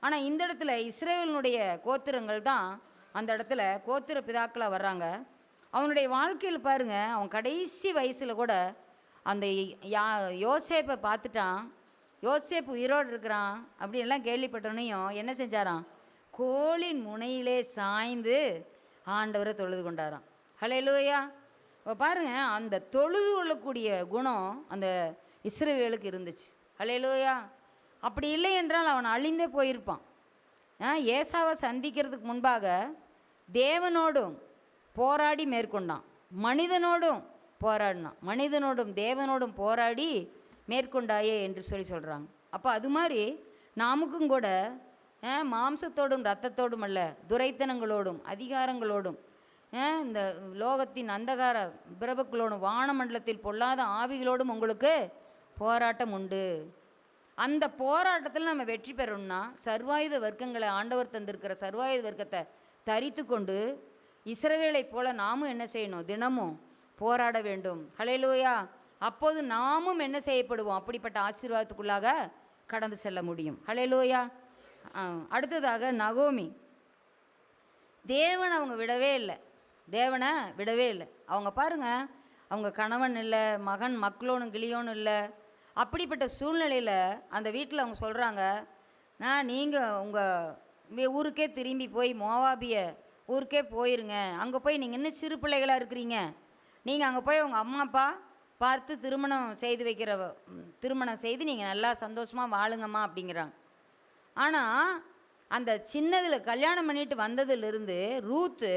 ஆனால் இந்த இடத்துல இஸ்ரவேலினுடைய கோத்திரங்கள் தான் அந்த இடத்துல கோத்திர பிதாக்களாக வர்றாங்க. அவனுடைய வாழ்க்கையில் பாருங்கள், அவன் கடைசி வயசில் கூட அந்த யோசேப்பை பார்த்துட்டான். யோசேப்பு உயிரோடு இருக்கிறான் அப்படின்லாம் கேள்விப்பட்டோன்னையும் என்ன செஞ்சாராம்? கோலின் முனையிலே சாய்ந்து ஆண்டவரை தொழுது கொண்டாராம். ஹல்லேலூயா. இப்போ பாருங்கள், அந்த தொழுது கொள்ளக்கூடிய குணம் அந்த இஸ்ரவேலுக்கு இருந்துச்சு. ஹல்லேலூயா. அப்படி இல்லை என்றால் அவன் அழிந்தே போயிருப்பான். ஏசாவை சந்திக்கிறதுக்கு முன்பாக தேவனோடும் போராடி மேற்கொண்டான், மனிதனோடும் போராடினான். மனிதனோடும் தேவனோடும் போராடி மேற்கொண்டாயே என்று சொல்கிறாங்க. அப்போ அது மாதிரி நாமுக்கும் கூட மாம்சத்தோடும் இரத்தத்தோடும் அல்ல, துரைத்தனங்களோடும் அதிகாரங்களோடும் இந்த லோகத்தின் அந்தகார பிரபுக்களோடும் வானமண்டலத்தில் பொல்லாத ஆவிகளோடும் உங்களுக்கு போராட்டம் உண்டு. அந்த போராட்டத்தில் நம்ம வெற்றி பெறணும்னா சர்வாயுத வர்க்கங்களை, ஆண்டவர் தந்திருக்கிற சர்வாயுத வர்க்கத்தை தரித்து கொண்டு இஸ்ரவேலை போல நாமும் என்ன செய்யணும்? தினமும் போராட வேண்டும். ஹல்லேலூயா. அப்போது நாமும் என்ன செய்யப்படுவோம்? அப்படிப்பட்ட ஆசீர்வாதத்துக்குள்ளாக கடந்து செல்ல முடியும். ஹல்லேலூயா. அடுத்ததாக நகோமி, தேவனை அவங்க விடவே இல்லை. அவங்க பாருங்கள், அவங்க கணவன் இல்லை, மகன் மக்களோனும் கிளியோனும் இல்லை. அப்படிப்பட்ட சூழ்நிலையில் அந்த வீட்டில் அவங்க சொல்கிறாங்க, நீங்கள் உங்கள் ஊருக்கே திரும்பி போய் மோவாபிய ஊருக்கே போயிருங்க. அங்கே போய் நீங்கள் இன்னும் சிறு பிள்ளைகளாக இருக்கிறீங்க, நீங்கள் அங்கே போய் உங்கள் அம்மா அப்பா பார்த்து திருமணம் செய்து நீங்கள் நல்லா சந்தோஷமாக வாழுங்கம்மா அப்படிங்கிறாங்க. ஆனால் அந்த சின்னதில் கல்யாணம் பண்ணிட்டு வந்ததுலேருந்து ரூத்து,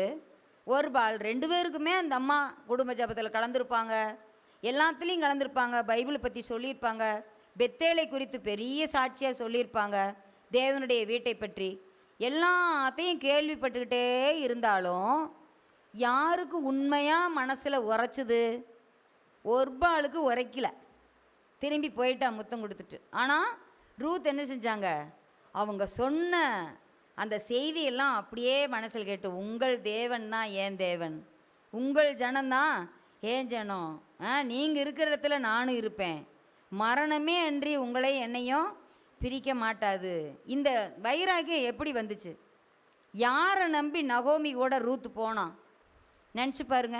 ஒருபால் 2 பேருக்குமே அந்த அம்மா குடும்ப ஜபத்தில் கலந்துருப்பாங்க, எல்லாத்துலேயும் கலந்துருப்பாங்க, பைபிளை பற்றி சொல்லியிருப்பாங்க, பெத்தேலை குறித்து பெரிய சாட்சியாக சொல்லியிருப்பாங்க, தேவனுடைய வீட்டை பற்றி எல்லாத்தையும் கேள்விப்பட்டுக்கிட்டே இருந்தாலும் யாருக்கு உண்மையாக மனசில் உரைச்சிது? ஒருபாளுக்கு உரைக்கல, திரும்பி போயிட்டா முத்தம் கொடுத்துட்டு. ஆனால் ரூத் என்ன செஞ்சாங்க? அவங்க சொன்ன அந்த செய்தியெல்லாம் அப்படியே மனசில் கேட்டு, உங்கள் தேவன் தான் ஏன் தேவன், உங்கள் ஜனம்தான் ஏன் ஜனம், நீங்கள் இருக்கிற இடத்துல நானும் இருப்பேன், மரணமே அன்றி உங்களை என்னையும் பிரிக்க மாட்டாது. இந்த வைராகியம் எப்படி வந்துச்சு? யாரை நம்பி நகோமி கூட ரூத்து போனான்? நினச்சி பாருங்க.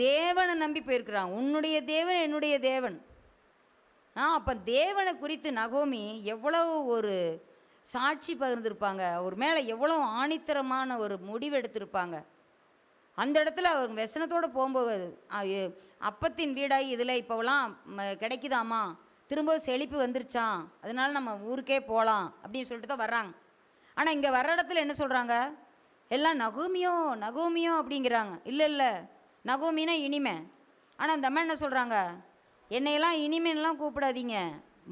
தேவனை நம்பி போயிருக்கிறான். உன்னுடைய தேவன் என்னுடைய தேவன். அப்போ தேவனை குறித்து நகோமி எவ்வளவு ஒரு சாட்சி பகிர்ந்திருப்பாங்க, அவர் மேலே எவ்வளோ ஆணித்தரமான ஒரு முடிவு எடுத்திருப்பாங்க. அந்த இடத்துல அவர் व्यசனத்தோடு போகும்போது அப்பத்தின் வீடாகி இதில் இப்போலாம் கிடைக்குதாம்மா, திரும்ப செழிப்பு வந்துருச்சான், அதனால நம்ம ஊருக்கே போகலாம் அப்படின்னு சொல்லிட்டு தான் வர்றாங்க. ஆனால் இங்கே வர்ற இடத்துல என்ன சொல்கிறாங்க, எல்லாம் நகோமியோ நகோமியோ அப்படிங்கிறாங்க. இல்லை இல்லை, நகோமினா இனிமை. ஆனால் அந்த அம்மா என்ன சொல்கிறாங்க, என்னையெல்லாம் இனிமேலாம் கூப்பிடாதீங்க,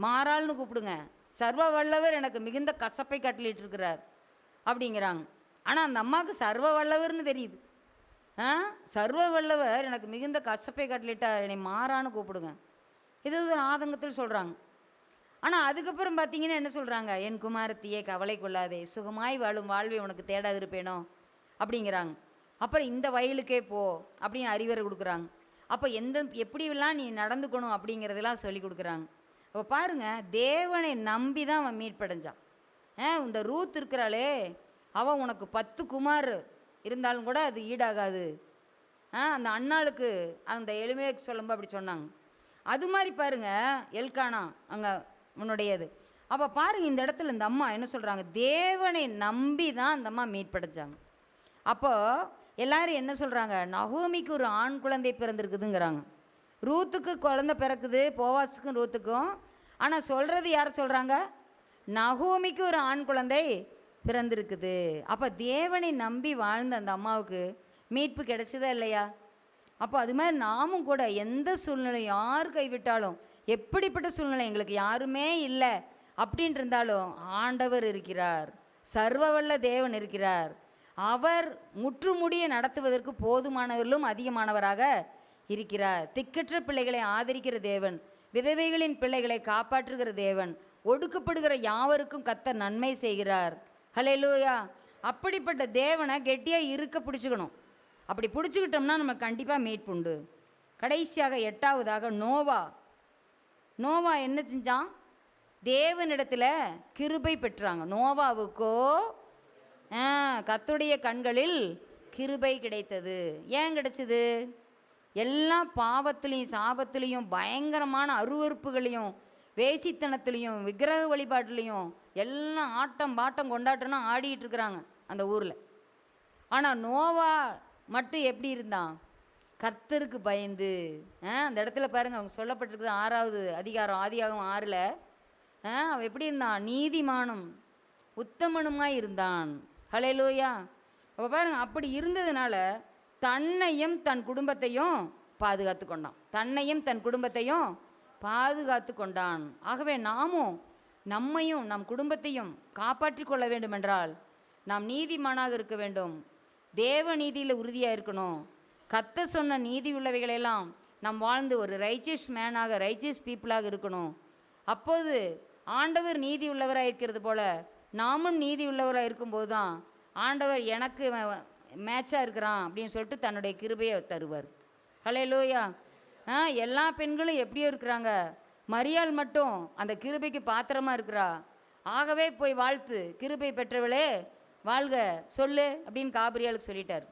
மாறாள்னு கூப்பிடுங்க, சர்வ வல்லவர் எனக்கு மிகுந்த கசப்பை கட்டளிட்டு இருக்கிறார் அப்படிங்கிறாங்க. ஆனால் அந்த அம்மாவுக்கு சர்வ வல்லவர்னு தெரியுது. சர்வ வல்லவர் எனக்கு மிகுந்த கசப்பை கட்டளிட்டார், என்னை மாறான்னு கூப்பிடுங்க, இது ஒரு ஆதங்கத்தில் சொல்கிறாங்க. ஆனால் அதுக்கப்புறம் பார்த்தீங்கன்னா என்ன சொல்கிறாங்க, என் குமாரத்தியே கவலை கொள்ளாதே, சுகமாய் வாழும் வாழ்வை உனக்கு தேடாது இருப்பேனோ அப்படிங்கிறாங்க. அப்புறம் இந்த வயலுக்கே போ அப்படின்னு அறிவுரை கொடுக்குறாங்க. அப்போ எப்படிலாம் நீ நடந்துக்கணும் அப்படிங்கிறதெல்லாம் சொல்லி கொடுக்குறாங்க. அப்போ பாருங்கள், தேவனை நம்பி தான் அவன் மீட்படைஞ்சான். இந்த ரூத் இருக்கிறாளே, அவன் உனக்கு 10 குமார் இருந்தாலும் கூட அது ஈடாகாது. அந்த அண்ணாளுக்கு அந்த எளிமையை சொல்லும்போது அப்படி சொன்னாங்க. அது மாதிரி பாருங்கள், எல்கானா அங்கே உன்னுடையது. அப்போ பாருங்கள், இந்த இடத்துல இந்த அம்மா என்ன சொல்கிறாங்க, தேவனை நம்பி தான் அந்த அம்மா மீட்படைஞ்சாங்க. அப்போது எல்லாரும் என்ன சொல்கிறாங்க, நகோமிக்கு ஒரு ஆண் குழந்தை பிறந்திருக்குதுங்கிறாங்க. ரூத்துக்கு குழந்தை பிறக்குது, போவாஸுக்கும் ரூத்துக்கும். ஆனால் சொல்கிறது யார் சொல்கிறாங்க, நகோமிக்கு ஒரு ஆண் குழந்தை பிறந்திருக்குது. அப்போ தேவனை நம்பி வாழ்ந்த அந்த அம்மாவுக்கு மீட்பு கிடைச்சதா இல்லையா? அப்போ அது மாதிரி நாமும் கூட எந்த சூழ்நிலை யார் கைவிட்டாலும், எப்படிப்பட்ட சூழ்நிலை எங்களுக்கு யாருமே இல்லை அப்படின்ட்டு இருந்தாலும் ஆண்டவர் இருக்கிறார், சர்வவல்ல தேவன் இருக்கிறார். அவர் முற்றுமுடிய நடத்துவதற்கு போதுமானவர்களும் அதிகமானவராக இருக்கிறார். திக்கற்ற பிள்ளைகளை ஆதரிக்கிற தேவன், விதவைகளின் பிள்ளைகளை காப்பாற்றுகிற தேவன், ஒடுக்கப்படுகிற யாவருக்கும் கர்த்தர் நன்மை செய்கிறார். ஹல்லேலூயா. அப்படிப்பட்ட தேவனை கெட்டியாக இருக்க பிடிச்சிக்கணும். அப்படி பிடிச்சிக்கிட்டோம்னா நம்ம கண்டிப்பாக மீட்புண்டு. கடைசியாக 8வதாக நோவா என்ன செஞ்சான், தேவனிடத்தில் கிருபை பெற்றாங்க. நோவாவுக்கோ கர்த்தருடைய கண்களில் கிருபை கிடைத்தது. ஏன் கிடைச்சது? எல்லா பாவத்திலையும் சாபத்திலையும் பயங்கரமான அருவறுப்புகளையும் வேசித்தனத்துலேயும் விக்கிரக வழிபாட்டுலேயும் எல்லாம் ஆட்டம் பாட்டம் கொண்டாட்டம்னா ஆடிட்டு இருக்கிறாங்க அந்த ஊரில். ஆனால் நோவா மட்டும் எப்படி இருந்தான், கர்த்தருக்கு பயந்து. அந்த இடத்துல பாருங்கள், அவங்க சொல்லப்பட்டிருக்குது 6வது அதிகாரம் ஆதியாகமம் 6ல். அவன் எப்படி இருந்தான், நீதிமானும் உத்தமனுமாய் இருந்தான். ஹல்லேலூயா. அப்போ பாருங்கள், அப்படி இருந்ததுனால தன்னையும் தன் குடும்பத்தையும் பாதுகாத்து கொண்டான். தன்னையும் தன் குடும்பத்தையும் பாதுகாத்து கொண்டான். ஆகவே நாமும் நம்மையும் நம் குடும்பத்தையும் காப்பாற்றி கொள்ள வேண்டுமென்றால் நாம் நீதிமானாக இருக்க வேண்டும். தேவ நீதியில் உறுதியாக இருக்கணும். கர்த்தர் சொன்ன நீதி உள்ளவைகளெல்லாம் நாம் வாழ்ந்து ஒரு ரைச்சியஸ் மேனாக, ரைச்சியஸ் பீப்புளாக இருக்கணும். அப்போது ஆண்டவர் நீதி உள்ளவராக இருக்கிறது போல நாமும் நீதி உள்ளவராக இருக்கும்போது தான் ஆண்டவர் எனக்கு மேட்சாக இருக்கிறான் அப்படின்னு சொல்லிட்டு தன்னுடைய கிருபையை தருவார். ஹல்லேலூயா. எல்லா பெண்களும் எப்படியோ இருக்கிறாங்க, மரியாள் மட்டும் அந்த கிருபைக்கு பாத்திரமாக இருக்கிறா. ஆகவே போய் வாழ்த்து, கிருபை பெற்றவளே வாழ்க சொல்லு அப்படின்னு காபிரியாளுக்கு சொல்லிட்டார்.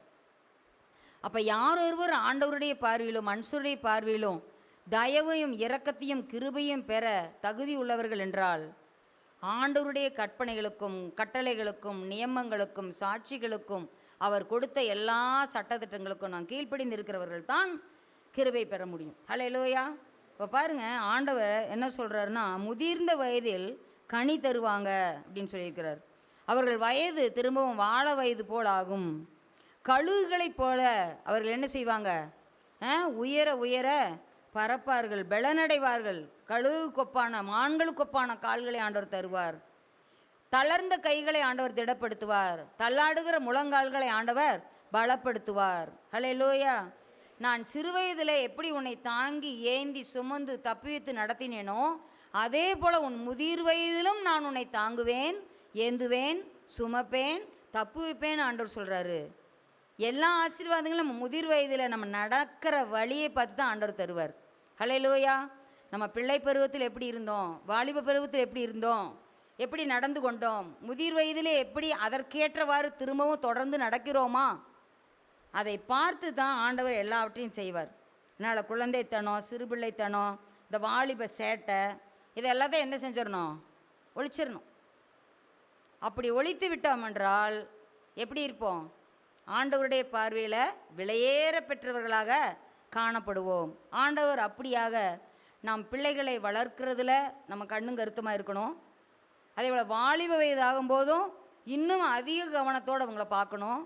அப்போ யார் ஒருவர் ஆண்டவருடைய பார்வையிலும் மனுஷருடைய பார்வையிலும் தயவையும் இரக்கத்தையும் கிருபையும் பெற தகுதி உள்ளவர்கள் என்றால், ஆண்டவருடைய கற்பனைகளுக்கும் கட்டளைகளுக்கும் நியமங்களுக்கும் சாட்சிகளுக்கும் அவர் கொடுத்த எல்லா சட்டத்திட்டங்களுக்கும் நான் கீழ்ப்படிந்து இருக்கிறவர்கள் தான் கிருபை பெற முடியும். ஹல்லேலூயா. இப்போ பாருங்கள், ஆண்டவர் என்ன சொல்கிறாருன்னா, முதிர்ந்த வயதில் கனி தருவாங்க அப்படின்னு சொல்லியிருக்கிறார். அவர்கள் வயது திரும்பவும் வாழ வயது போல் ஆகும். கழுகுகளைப் போல அவர்கள் என்ன செய்வாங்க, உயர உயர பறப்பார்கள், பலனடைவார்கள். கழுகு கொப்பான மான்களுக்கு ஒப்பான கால்களை ஆண்டவர் தருவார். தளர்ந்த கைகளை ஆண்டவர் திடப்படுத்துவார். தள்ளாடுகிற முழங்கால்களை ஆண்டவர் பலப்படுத்துவார். ஹல்லேலூயா. நான் சிறுவயதில் எப்படி உன்னை தாங்கி ஏந்தி சுமந்து தப்பிவித்து நடத்தினேனோ அதே போல் உன் முதிர் வயதிலும் நான் உன்னை தாங்குவேன், ஏந்துவேன், சுமப்பேன், தப்பு வைப்பேன் ஆண்டவர் சொல்கிறாரு. எல்லா ஆசீர்வாதங்களும் நம்ம முதிர் வயதில் நம்ம நடக்கிற வழியை பார்த்து தான் ஆண்டவர் தருவார். ஹல்லேலூயா. நம்ம பிள்ளை பருவத்தில் எப்படி இருந்தோம், வாலிப பருவத்தில் எப்படி இருந்தோம், எப்படி நடந்து கொண்டோம், முதிர் வயதிலே எப்படி அதற்கேற்றவாறு திரும்பவும் தொடர்ந்து நடக்கிறோமா, அதை பார்த்து தான் ஆண்டவர் எல்லாவற்றையும் செய்வார். அதனால் குழந்தைத்தனம், சிறுபிள்ளைத்தனம், இந்த வாலிப சேட்டை இதை எல்லாத்தையும் என்ன செஞ்சிடணும், ஒழிச்சிடணும். அப்படி ஒழித்து விட்டோம் என்றால் எப்படி இருப்போம், ஆண்டவருடைய பார்வையில் விலையேற பெற்றவர்களாக காணப்படுவோம். ஆண்டவர் அப்படியாக நாம் பிள்ளைகளை வளர்க்குறதுல நம்ம கண்ணும் கருத்துமாக இருக்கணும். அதே போல் வாலிப வயதாகும் போதும் இன்னும் அதிக கவனத்தோடு அவங்கள பார்க்கணும்,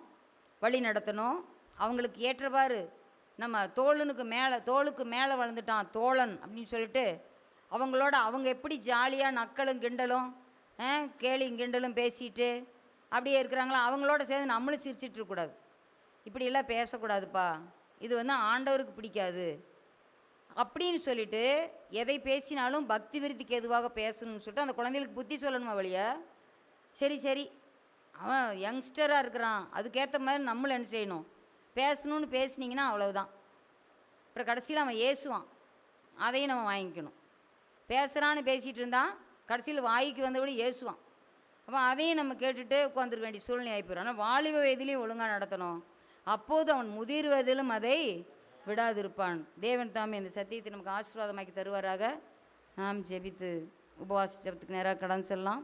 வழி நடத்தணும். அவங்களுக்கு ஏற்றவாறு நம்ம தோளுக்கு மேலே வளர்ந்துட்டான் தோழன் அப்படின்னு சொல்லிட்டு அவங்களோட அவங்க எப்படி ஜாலியாக நக்கலும் கிண்டலும் கேலியும் கிண்டலும் பேசிட்டு அப்படியே இருக்கிறாங்களோ அவங்களோட சேர்ந்து நம்மளும் சிரிச்சிட்ருக்கூடாது. இப்படியெல்லாம் பேசக்கூடாதுப்பா, இது ஆண்டவருக்கு பிடிக்காது அப்படின்னு சொல்லிட்டு எதை பேசினாலும் பக்தி விருத்திக்கு எதுவாக பேசணும்னு சொல்லிட்டு அந்த குழந்தைகளுக்கு புத்தி சொல்லணுமா வழியா? சரி அவன் யங்ஸ்டராக இருக்கிறான், அதுக்கேற்ற மாதிரி நம்மளும் என்ன செய்யணும், பேசணும்னு பேசுனீங்கன்னா அவ்வளவுதான். அப்புறம் கடைசியில் அவன் ஏசுவான், அதையும் நம்ம வாங்கிக்கணும். பேசுகிறான்னு பேசிகிட்டு இருந்தான், கடைசியில் வாய்க்கு வந்தபடி ஏசுவான். அப்போ அதையும் நம்ம கேட்டுட்டு உட்காந்துருக்க வேண்டிய சூழ்நிலை ஆகிப்போம். ஆனால் வாலிப வயதிலையும் ஒழுங்காக நடத்தணும், அப்போது அவன் முதிர் வயதிலும் அதை விடாதிருப்பான். தேவன் தாமே இந்த சத்தியத்தை நமக்கு ஆசீர்வாதமாக்கி தருவாராக. நாம் ஜெபித்து உபவாச ஜெபத்துக்கு நேராக கடன் செல்லலாம்.